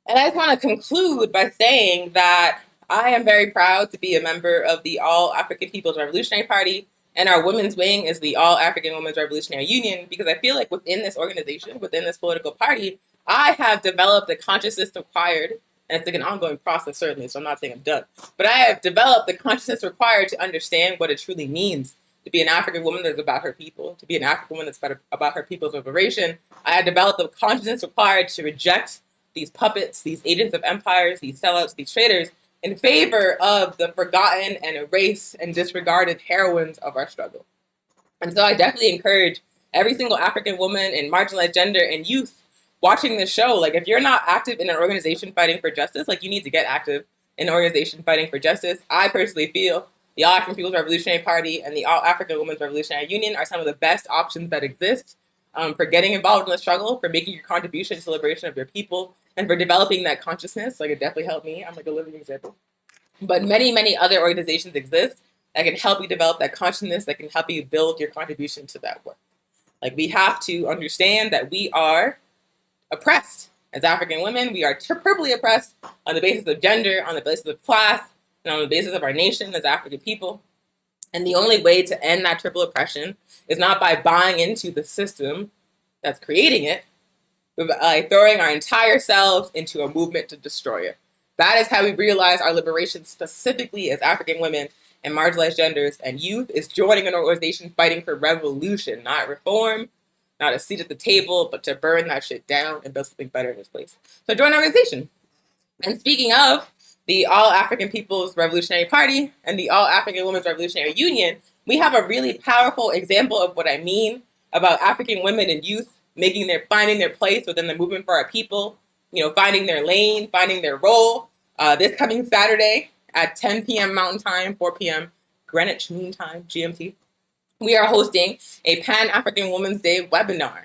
And I just want to conclude by saying that I am very proud to be a member of the All African People's Revolutionary Party And our women's wing is the All African Women's Revolutionary Union, because I feel like within this organization, within this political party, I have developed the consciousness required, and it's like an ongoing process, certainly, so I'm not saying I'm done, but I have developed the consciousness required to understand what it truly means to be an African woman that's about her people, to be an African woman that's about her people's liberation. I have developed the consciousness required to reject these puppets, these agents of empires, these sellouts, these traitors, in favor of the forgotten and erased and disregarded heroines of our struggle. And so I definitely encourage every single African woman and marginalized gender and youth watching this show, like, if you're not active in an organization fighting for justice, like, you need to get active in an organization fighting for justice. I personally feel the All African People's Revolutionary Party and the All African Women's Revolutionary Union are some of the best options that exist for getting involved in the struggle, for making your contribution to the liberation of your people, and for developing that consciousness. Like, it definitely helped me. I'm like a living example. But many, many other organizations exist that can help you develop that consciousness, that can help you build your contribution to that work. Like, we have to understand that we are oppressed. As African women, we are terribly oppressed on the basis of gender, on the basis of class, and on the basis of our nation as African people. And the only way to end that triple oppression is not by buying into the system that's creating it, but by throwing our entire selves into a movement to destroy it. That is how we realize our liberation, specifically as African women and marginalized genders and youth, is joining an organization fighting for revolution, not reform, not a seat at the table, but to burn that shit down and build something better in this place. So join our organization. And speaking of the All African People's Revolutionary Party and the All African Women's Revolutionary Union, we have a really powerful example of what I mean about African women and youth finding their place within the movement for our people, finding their lane, finding their role. This coming Saturday at 10 p.m. Mountain Time, 4 p.m. Greenwich Mean Time, GMT, we are hosting a Pan-African Women's Day webinar.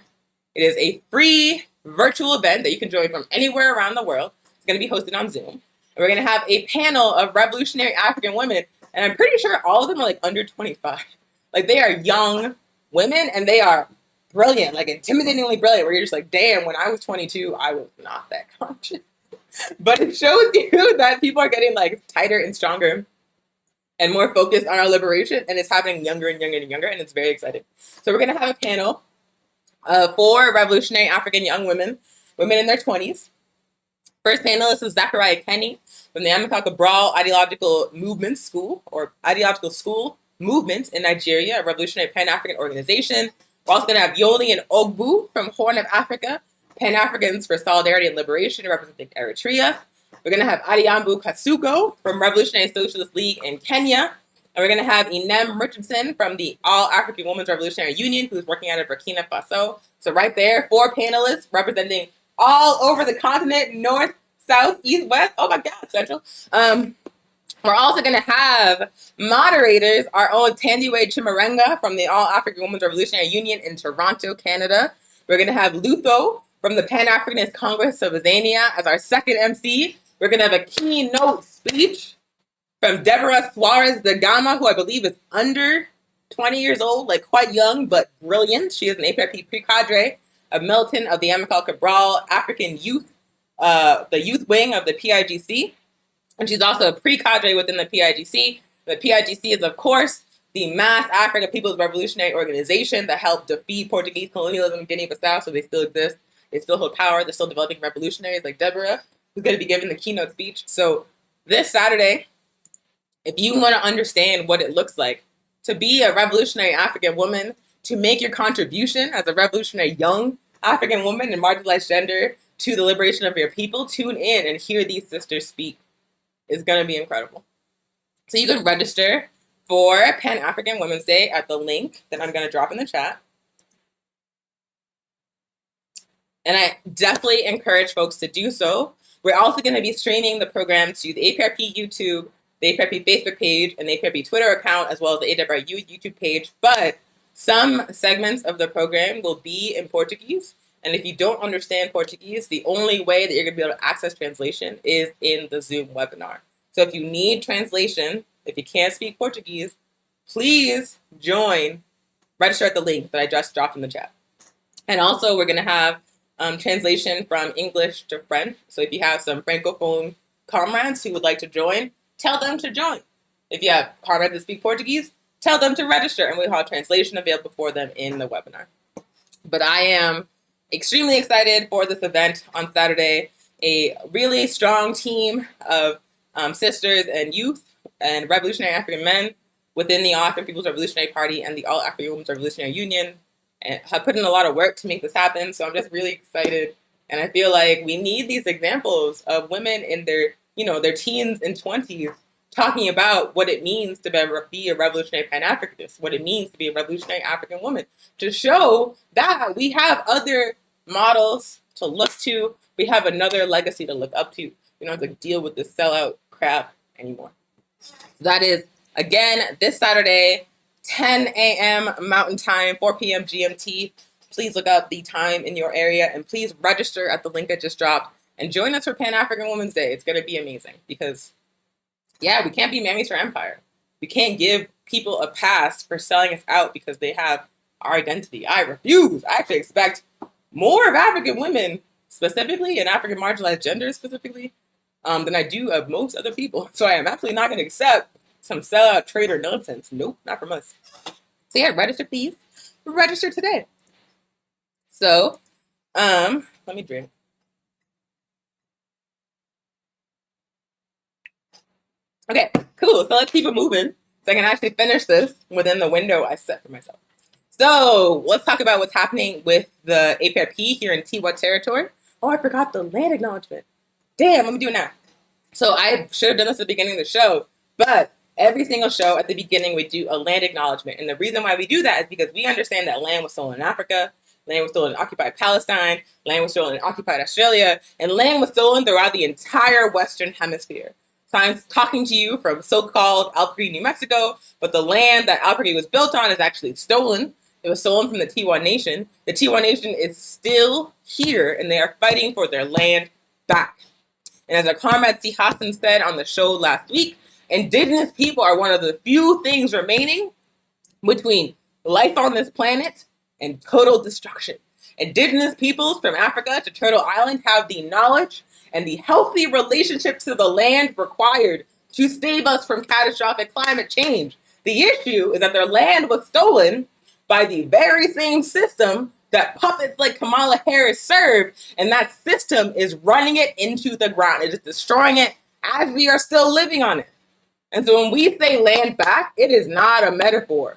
It is a free virtual event that you can join from anywhere around the world. It's going to be hosted on Zoom. And we're going to have a panel of revolutionary African women, and I'm pretty sure all of them are like under 25. Like, they are young women, and they are brilliant, like intimidatingly brilliant, where you're just like, damn, when I was 22, I was not that conscious. But it shows you that people are getting like tighter and stronger and more focused on our liberation, and it's happening younger and younger and younger, and it's very exciting. So we're going to have a panel of 4 revolutionary African young women in their 20s. First panelist is Zachariah Kenny from the Amilcar Cabral Ideological Movement School, or Ideological School Movement in Nigeria, a revolutionary Pan-African organization. We're also going to have Yoli and Ogbu from Horn of Africa, Pan-Africans for Solidarity and Liberation, representing Eritrea. We're going to have Adiyambu Kasuko from Revolutionary Socialist League in Kenya. And we're going to have Inem Richardson from the All African Women's Revolutionary Union, who's working out of Burkina Faso. So right there, 4 panelists representing all over the continent, north, south, east, west. Oh my God, central. We're also going to have moderators, our own Tandiwe Chimarenga from the All African Women's Revolutionary Union in Toronto, Canada. We're going to have Lutho from the Pan-Africanist Congress of Azania as our second MC. We're going to have a keynote speech from Deborah Suarez de Gama, who I believe is under 20 years old, like quite young, but brilliant. She is an APRP pre-cadre, a militant of the Amilcar Cabral African Youth, the youth wing of the PIGC. And she's also a pre-cadre within the PIGC. The PIGC is, of course, the Mass African People's Revolutionary Organization that helped defeat Portuguese colonialism in Guinea-Bissau, so they still exist. They still hold power. They're still developing revolutionaries like Deborah, who's going to be giving the keynote speech. So this Saturday, if you want to understand what it looks like to be a revolutionary African woman, to make your contribution as a revolutionary young African woman and marginalized gender to the liberation of your people, tune in and hear these sisters speak. It's going to be incredible. So you can register for Pan-African Women's Day at the link that I'm going to drop in the chat. And I definitely encourage folks to do so. We're also going to be streaming the program to the APRP YouTube, the APRP Facebook page, and the APRP Twitter account, as well as the AWRU YouTube page. But some segments of the program will be in Portuguese. And if you don't understand Portuguese, the only way that you're going to be able to access translation is in the Zoom webinar. So if you need translation, if you can't speak Portuguese, please register at the link that I just dropped in the chat. And also we're going to have translation from English to French. So if you have some Francophone comrades who would like to join, tell them to join. If you have comrades that speak Portuguese, tell them to register, and we'll have translation available for them in the webinar. But I am extremely excited for this event on Saturday. A really strong team of sisters and youth and revolutionary African men within the All African People's Revolutionary Party and the All African Women's Revolutionary Union and have put in a lot of work to make this happen. So I'm just really excited. And I feel like we need these examples of women in their, their teens and 20s talking about what it means to be a revolutionary Pan-Africanist, what it means to be a revolutionary African woman, to show that we have other models to look to. We have another legacy to look up to. We don't have to deal with this sellout crap anymore. So that is, again, this Saturday, 10 a.m. Mountain Time, 4 p.m. GMT. Please look up the time in your area and please register at the link I just dropped and join us for Pan-African Women's Day. It's going to be amazing because, yeah, we can't be mammies for empire. We can't give people a pass for selling us out because they have our identity. I refuse. I actually expect more of African women, specifically, and African marginalized genders specifically, than I do of most other people. So I am absolutely not going to accept some sellout traitor nonsense. Nope, not from us. So yeah, register please. Register today. So, let me drink. Okay, cool. So let's keep it moving so I can actually finish this within the window I set for myself. So let's talk about what's happening with the APRP here in Tiwa territory. Oh, I forgot the land acknowledgement. Damn, let me do it now. So I should have done this at the beginning of the show, but every single show at the beginning we do a land acknowledgement. And the reason why we do that is because we understand that land was stolen in Africa, land was stolen in occupied Palestine, land was stolen in occupied Australia, and land was stolen throughout the entire Western Hemisphere. So I'm talking to you from so-called Albuquerque, New Mexico, but the land that Albuquerque was built on is actually stolen. It was stolen from the Tiwa Nation. The Tiwa Nation is still here, and they are fighting for their land back. And as our comrade C. Hassan said on the show last week, indigenous people are one of the few things remaining between life on this planet and total destruction. Indigenous peoples from Africa to Turtle Island have the knowledge and the healthy relationship to the land required to save us from catastrophic climate change. The issue is that their land was stolen by the very same system that puppets like Kamala Harris serve, and that system is running it into the ground. It is destroying it as we are still living on it. And so when we say land back, it is not a metaphor.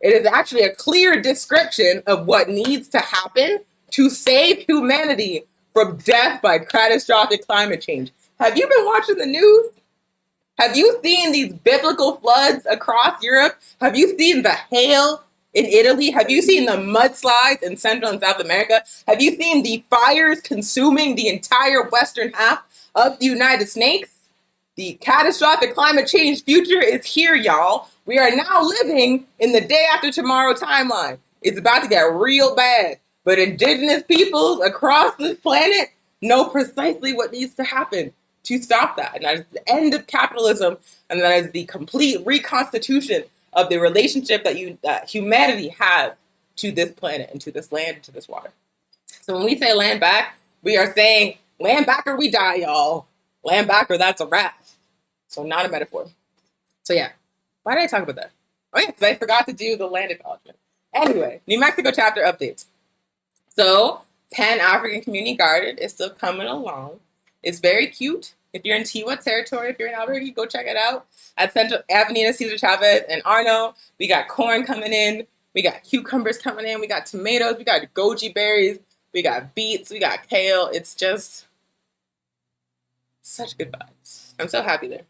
It is actually a clear description of what needs to happen to save humanity from death by catastrophic climate change. Have you been watching the news? Have you seen these biblical floods across Europe? Have you seen the hail in Italy? Have you seen the mudslides in Central and South America? Have you seen the fires consuming the entire western half of the United States? The catastrophic climate change future is here, y'all. We are now living in the day after tomorrow timeline. It's about to get real bad. But indigenous peoples across this planet know precisely what needs to happen to stop that. And that is the end of capitalism, and that is the complete reconstitution of the relationship that humanity has to this planet and to this land and to this water. So when we say land back, we are saying land back or we die, y'all. Land back or that's a wrap. So not a metaphor. So yeah, why did I talk about that? Oh yeah, because I forgot to do the land acknowledgement. Anyway, New Mexico chapter updates. So Pan-African Community Garden is still coming along. It's very cute. If you're in Tiwa territory, if you're in Albuquerque, go check it out. At Central Avenida Cesar Chavez and Arno, we got corn coming in. We got cucumbers coming in. We got tomatoes. We got goji berries. We got beets. We got kale. It's just such good vibes. I'm so happy there.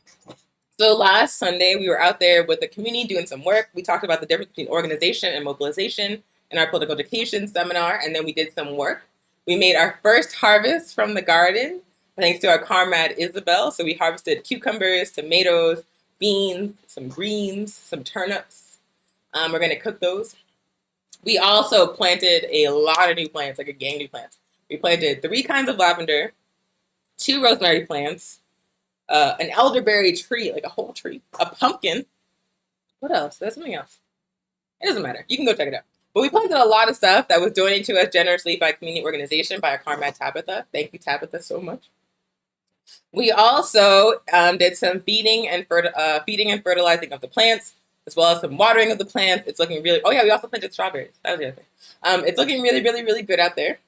So last Sunday, we were out there with the community doing some work. We talked about the difference between organization and mobilization in our political education seminar, and then we did some work. We made our first harvest from the garden, thanks to our comrade Isabel. So we harvested cucumbers, tomatoes, beans, some greens, some turnips. We're going to cook those. We also planted a lot of new plants, like a gang of new plants. We planted 3 kinds of lavender, 2 rosemary plants, an elderberry tree, like a whole tree, a pumpkin. What else? There's something else. It doesn't matter. You can go check it out. But we planted a lot of stuff that was donated to us generously by a community organization, by our comrade Tabitha. Thank you, Tabitha, so much. We also did some feeding and fertilizing of the plants. as well as some watering of the plants. It's looking really, oh yeah, we also planted strawberries. That was the other thing. It's looking really, really, really good out there.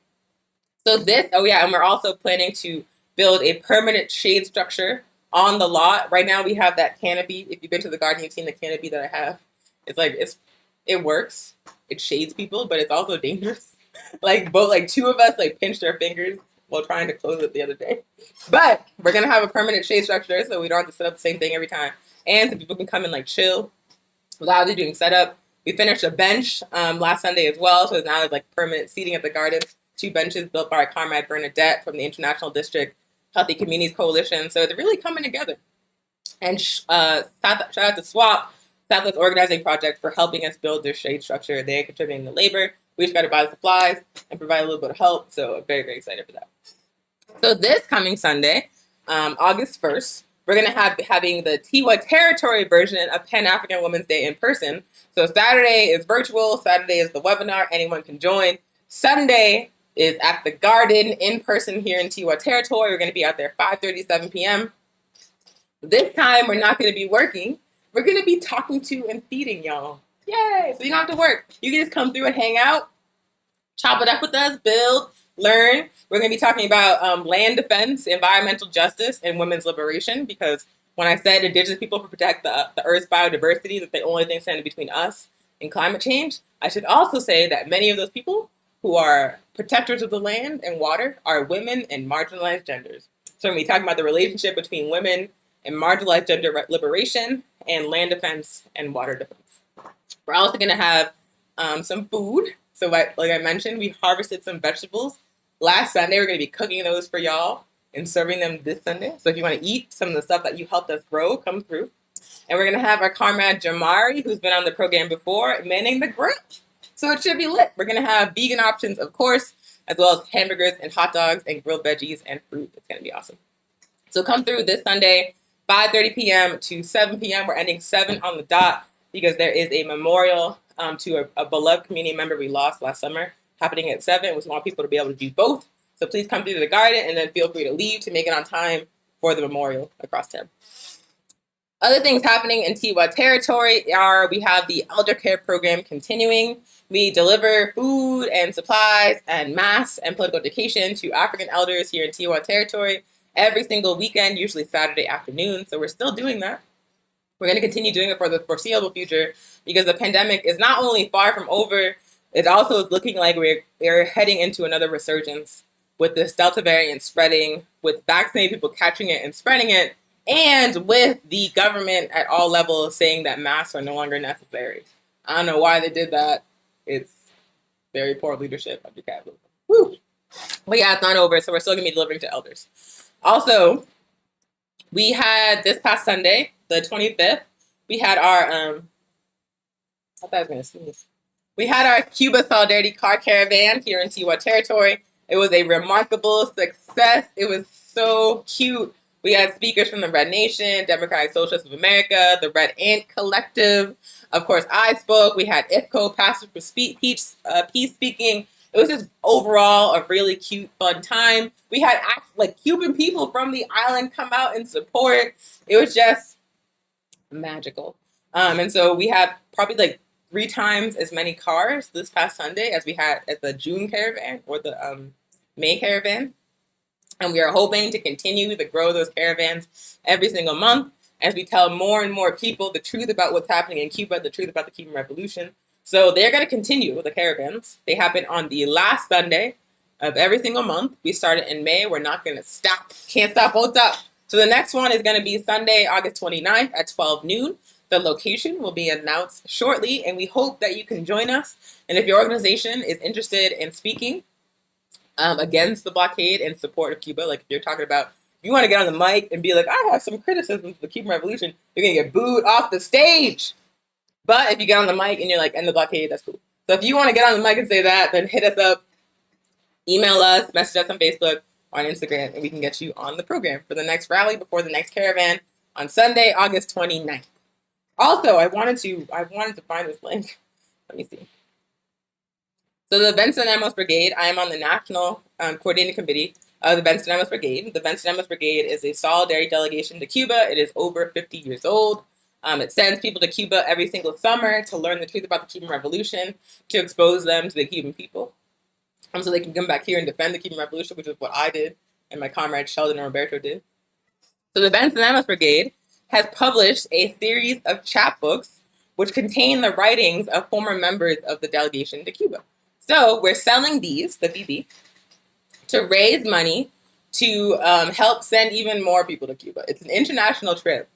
So this, oh yeah, and we're also planning to build a permanent shade structure on the lot. Right now we have that canopy. If you've been to the garden, you've seen the canopy that I have. It works. It shades people, but it's also dangerous. Like two of us pinched our fingers while trying to close it the other day. But we're gonna have a permanent shade structure so we don't have to set up the same thing every time. And so people can come and chill without doing setup. We finished a bench last Sunday as well, so now there's permanent seating at the garden. 2 benches built by our comrade Bernadette from the International District Healthy Communities Coalition. So it's really coming together. And shout out to SWAP, Southwest Organizing Project, for helping us build this shade structure. They're contributing the labor. We just got to buy the supplies and provide a little bit of help. So I'm very, very excited for that. So this coming Sunday, August 1st, we're going to having the Tiwa Territory version of Pan-African Women's Day in person. So Saturday is virtual. Saturday is the webinar. Anyone can join. Sunday is at the garden in person here in Tiwa Territory. We're going to be out there 5:30, 7 p.m. This time, we're not going to be working. We're going to be talking to and feeding y'all. Yay! So you don't have to work. You can just come through and hang out, chop it up with us, build, learn. We're going to be talking about land defense, environmental justice, and women's liberation, because when I said Indigenous people protect the Earth's biodiversity, that's the only thing standing between us and climate change, I should also say that many of those people who are protectors of the land and water are women and marginalized genders. So we're going to be talking about the relationship between women and marginalized gender liberation and land defense and water defense. We're also going to have some food. So like I mentioned, we harvested some vegetables. Last Sunday, we're going to be cooking those for y'all and serving them this Sunday. So if you want to eat some of the stuff that you helped us grow, come through. And we're going to have our comrade Jamari, who's been on the program before, manning the grill. So it should be lit. We're going to have vegan options, of course, as well as hamburgers and hot dogs and grilled veggies and fruit. It's going to be awesome. So come through this Sunday, 5:30 p.m. to 7 p.m. We're ending 7 on the dot because there is a memorial to a beloved community member we lost last summer happening at 7. We want people to be able to do both. So please come through to the garden and then feel free to leave to make it on time for the memorial across town. Other things happening in Tiwa Territory are we have the elder care program continuing. We deliver food and supplies and mass and political education to African elders here in Tiwa Territory every single weekend, usually Saturday afternoon. So we're still doing that. We're going to continue doing it for the foreseeable future because the pandemic is not only far from over, it's also looking like we're heading into another resurgence with this Delta variant spreading, with vaccinated people catching it and spreading it, and with the government at all levels saying that masks are no longer necessary. I don't know why they did that. It's very poor leadership under capitalism. Woo! But yeah, it's not over, so we're still going to be delivering to elders. Also, we had this past Sunday, the 25th, we had our, I thought I was going to sneeze. We had our Cuba Solidarity Car Caravan here in Tiwa Territory. It was a remarkable success. It was so cute. We had speakers from the Red Nation, Democratic Socialists of America, the Red Ant Collective. Of course, I spoke. We had IFCO Pastor for Peace speaking. It was just overall a really cute, fun time. We had Cuban people from the island come out and support. It was just magical. And so we had probably 3 times as many cars this past Sunday as we had at the June caravan or the May caravan. And we are hoping to continue to grow those caravans every single month as we tell more and more people the truth about what's happening in Cuba, the truth about the Cuban Revolution. So they're going to continue with the caravans. They happen on the last Sunday of every single month. We started in May. We're not going to stop. Can't stop, won't stop. So the next one is going to be Sunday, August 29th at 12 noon. The location will be announced shortly, and we hope that you can join us. And if your organization is interested in speaking against the blockade and support of Cuba, like if you're talking about, if you want to get on the mic and be like, I have some criticisms of the Cuban Revolution, you're going to get booed off the stage. But if you get on the mic and you're like, end the blockade, that's cool. So if you want to get on the mic and say that, then hit us up, email us, message us on Facebook, on Instagram, and we can get you on the program for the next rally before the next caravan on Sunday, August 29th. Also, I wanted to find this link. Let me see. So the Benson Amos Brigade, I am on the National Coordinating Committee of the Benson Amos Brigade. The Benson Amos Brigade is a solidarity delegation to Cuba. It is over 50 years old. It sends people to Cuba every single summer to learn the truth about the Cuban Revolution, to expose them to the Cuban people, so they can come back here and defend the Cuban Revolution, which is what I did and my comrades Sheldon and Roberto did. So the Benson Amos Brigade has published a series of chapbooks which contain the writings of former members of the delegation to Cuba. So we're selling these, the BB, to raise money to help send even more people to Cuba. It's an international trip.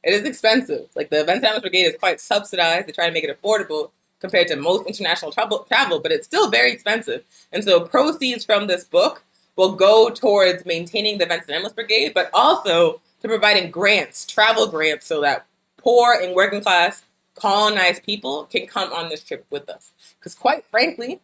It is expensive. Like, the Benson Amos Brigade is quite subsidized. They try to make it affordable compared to most international travel, but it's still very expensive. And so proceeds from this book will go towards maintaining the Benson Amos Brigade, but also to providing grants, travel grants, so that poor and working class colonized people can come on this trip with us. Because quite frankly,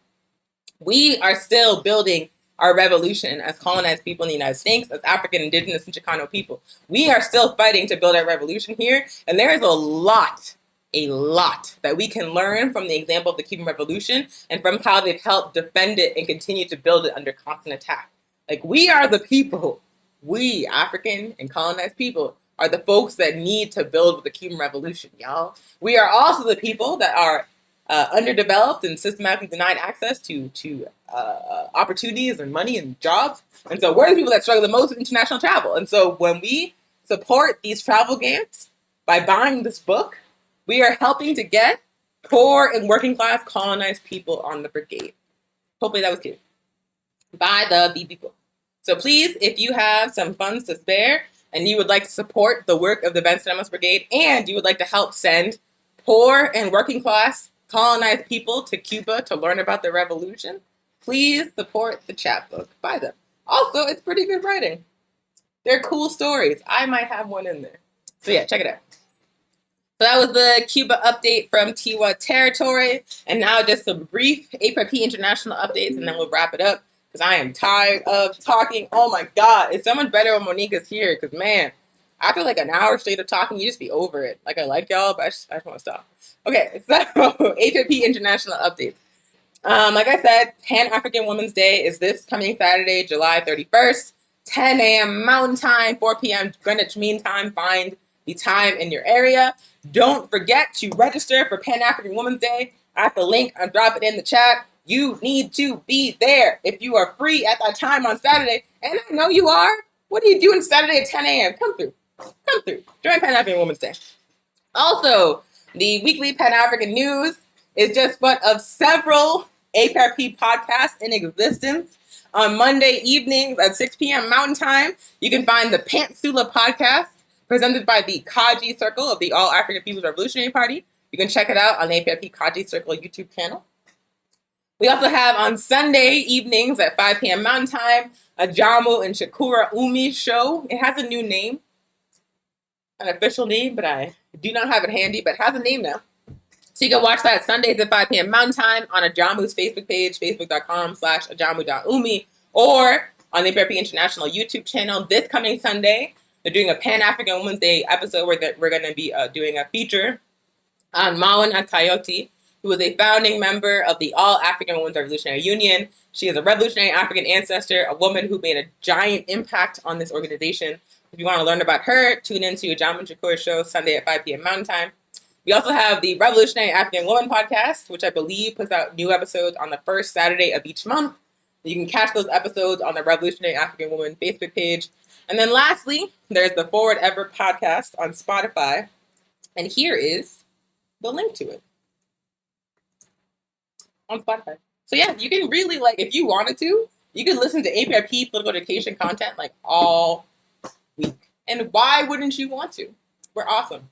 we are still building our revolution as colonized people in the United States, as African, Indigenous, and Chicano people. We are still fighting to build our revolution here, and there is a lot that we can learn from the example of the Cuban Revolution and from how they've helped defend it and continue to build it under constant attack. Like, we are the people, we, African and colonized people, are the folks that need to build with the Cuban Revolution, y'all. We are also the people that are underdeveloped and systematically denied access to opportunities and money and jobs. And so we're the people that struggle the most with international travel. And so when we support these travel grants by buying this book, we are helping to get poor and working class colonized people on the brigade. Hopefully that was clear. Buy the BB book. So please, if you have some funds to spare and you would like to support the work of the Benson Amos Brigade, and you would like to help send poor and working class colonized people to Cuba to learn about the revolution, please support the chapbook. Buy them. Also, it's pretty good writing. They're cool stories. I might have one in there. So yeah, check it out. So that was the Cuba update from Tiwa territory. And now just some brief APRP international updates, and then we'll wrap it up because I am tired of talking. Oh my God. It's so much better when Monica's here because, man, after like an hour straight of talking, you just be over it. Like, I like y'all, but I just want to stop. Okay, so APRP international updates. Like I said, Pan-African Women's Day is this coming Saturday, July 31st, 10 a.m. Mountain Time, 4 p.m. Greenwich Mean Time. Find the time in your area. Don't forget to register for Pan-African Women's Day. I have the link. I'll drop it in the chat. You need to be there. If you are free at that time on Saturday, and I know you are, what are you doing Saturday at 10 a.m.? Come through. Come through. Join Pan-African Women's Day. Also, the weekly Pan-African News is just one of several APRP podcasts in existence. On Monday evenings at 6 p.m. Mountain Time, you can find the Pantsula podcast, presented by the Kaji Circle of the All African People's Revolutionary Party. You can check it out on the APRP Kaji Circle YouTube channel. We also have on Sunday evenings at 5 p.m. Mountain Time, a Jamu and Shakura Umi show. It has a new name, an official name, but I do not have it handy, but it has a name now. So you can watch that Sundays at 5 p.m. Mountain Time on Ajamu's Facebook page, facebook.com/ajamu.umi, or on the APRP International YouTube channel. This coming Sunday, they're doing a Pan-African Women's Day episode where we're going to be doing a feature on Mawan Akayoti, who is a founding member of the All African Women's Revolutionary Union. She is a revolutionary African ancestor, a woman who made a giant impact on this organization. If you want to learn about her, tune into Ajamu and Shakura's show Sunday at 5 p.m. Mountain Time. We also have the Revolutionary African Woman podcast, which I believe puts out new episodes on the first Saturday of each month. You can catch those episodes on the Revolutionary African Woman Facebook page. And then lastly, there's the Forward Ever podcast on Spotify. And here is the link to it on Spotify. So yeah, you can really, like, if you wanted to, you can listen to APRP political education content like all week. And why wouldn't you want to? We're awesome.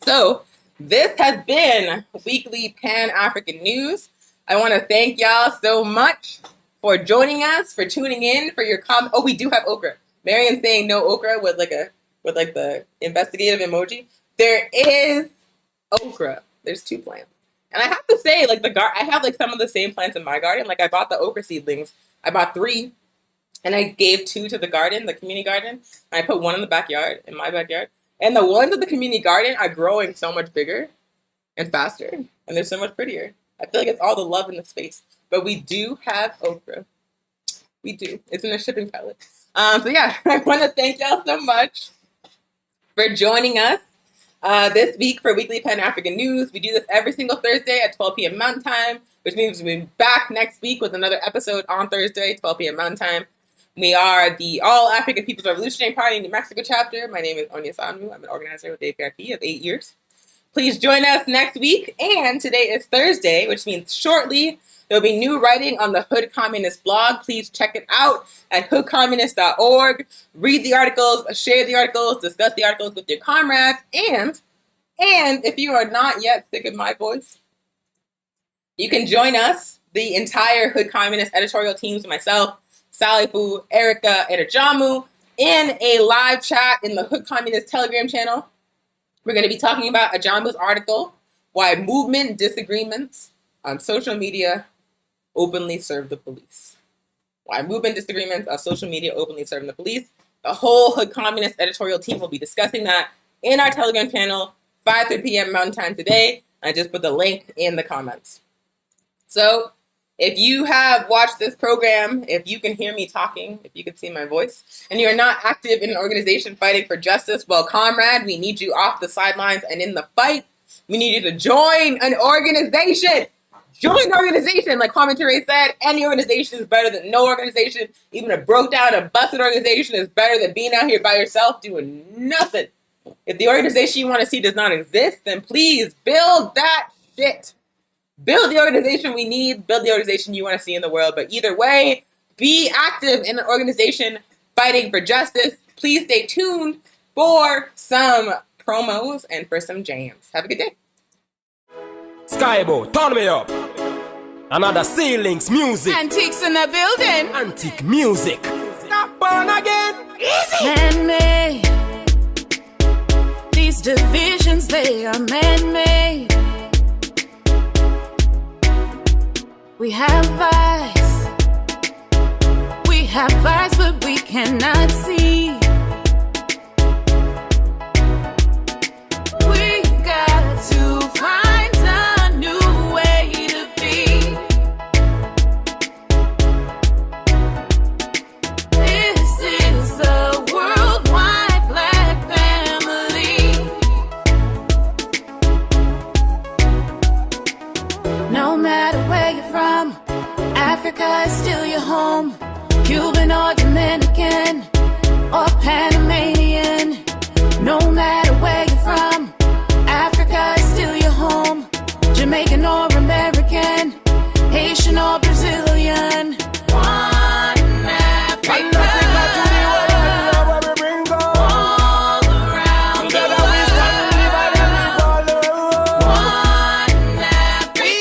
So this has been Weekly Pan-African News. I want to thank y'all so much for joining us, for tuning in, for your comment. Oh, we do have okra. Marian's saying no okra with the investigative emoji. There is okra. There's 2 plants. And I have to say, like, I have like some of the same plants in my garden. Like, I bought the okra seedlings. I bought 3, and I gave 2 to the garden, the community garden. And I put 1 in the backyard, in my backyard. And the ones in the community garden are growing so much bigger and faster, and they're so much prettier. I feel like it's all the love in the space. But we do have okra. We do. It's in a shipping pallet. So yeah, I want to thank y'all so much for joining us. This week for Weekly Pan-African News, we do this every single Thursday at 12 p.m. Mountain Time, which means we'll be back next week with another episode on Thursday, 12 p.m. Mountain Time. We are the All African People's Revolutionary Party New Mexico chapter. My name is Onya Sanmu. I'm an organizer with APRP of 8 years. Please join us next week. And today is Thursday, which means shortly there'll be new writing on the Hood Communist blog. Please check it out at hoodcommunist.org. Read the articles, share the articles, discuss the articles with your comrades. And if you are not yet sick of my voice, you can join us, the entire Hood Communist editorial teams, myself, Sally Fu, Erica, and Ajamu, in a live chat in the Hood Communist Telegram channel. We're going to be talking about Ajamu's article, Why Movement Disagreements on Social Media Openly Serve the Police. Why movement disagreements on social media openly serve the police. The whole Hood Communist editorial team will be discussing that in our Telegram channel, 5:30 p.m. Mountain Time today. I just put the link in the comments. So, if you have watched this program, if you can hear me talking, if you can see my voice, and you're not active in an organization fighting for justice, well, comrade, we need you off the sidelines and in the fight. We need you to join an organization. Join an organization. Like Kwame Ture said, any organization is better than no organization. Even a broke down and busted organization is better than being out here by yourself doing nothing. If the organization you want to see does not exist, then please build that shit. Build the organization we need, build the organization you want to see in the world. But either way, be active in an organization fighting for justice. Please stay tuned for some promos and for some jams. Have a good day. Skybo, turn me up. Another ceilings music. Antiques in the building. Antique music. Not born again. Easy. Man-made. These divisions, they are man-made. We have vice. We have vice, but we cannot see. We got to find a new way to be. This is a worldwide black family. No matter where you're from, Africa is still your home. Cuban or Dominican or Panamanian. No matter where you're from, Africa is still your home. Jamaican or American, Haitian or Brazilian. One Africa. All around the world. One Africa.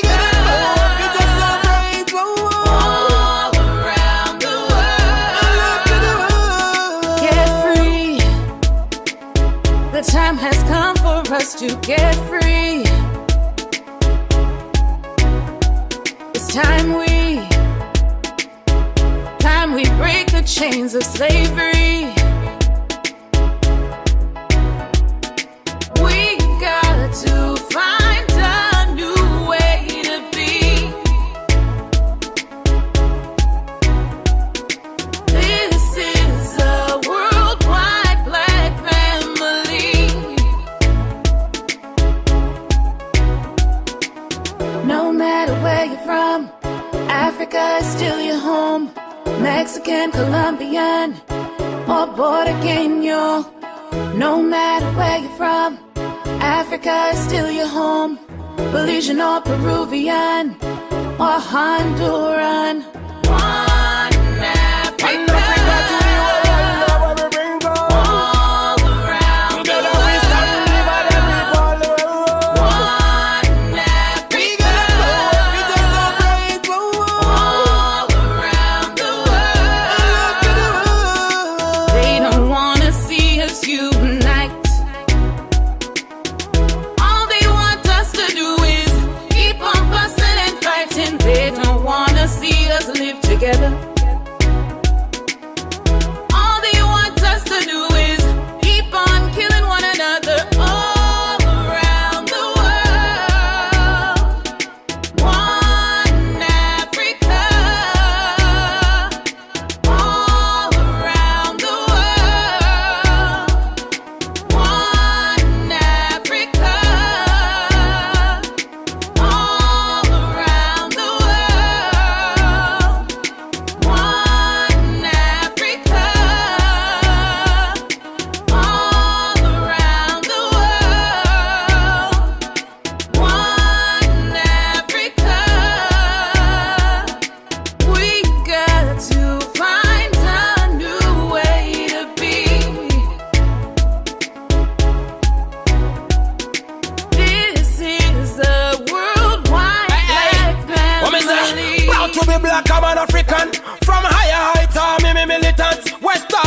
All around the world. Get free. The time has come for us to get free. It's time we break the chains of slavery. We got to find a new way to be. This is a worldwide black family. No matter where you're from, Africa is still your home. Mexican, Colombian, or Boricano. No matter where you're from, Africa is still your home. Belizean or Peruvian, or Honduran. One Africa. All around the world. One Africa. All around the world. They don't wanna see us unite. All they want us to do is keep on fussing and fighting. They don't wanna see us live together. All they want us to do is keep on killing one another all around the world. One Africa. All around the world. like I'm an African. From higher heights, me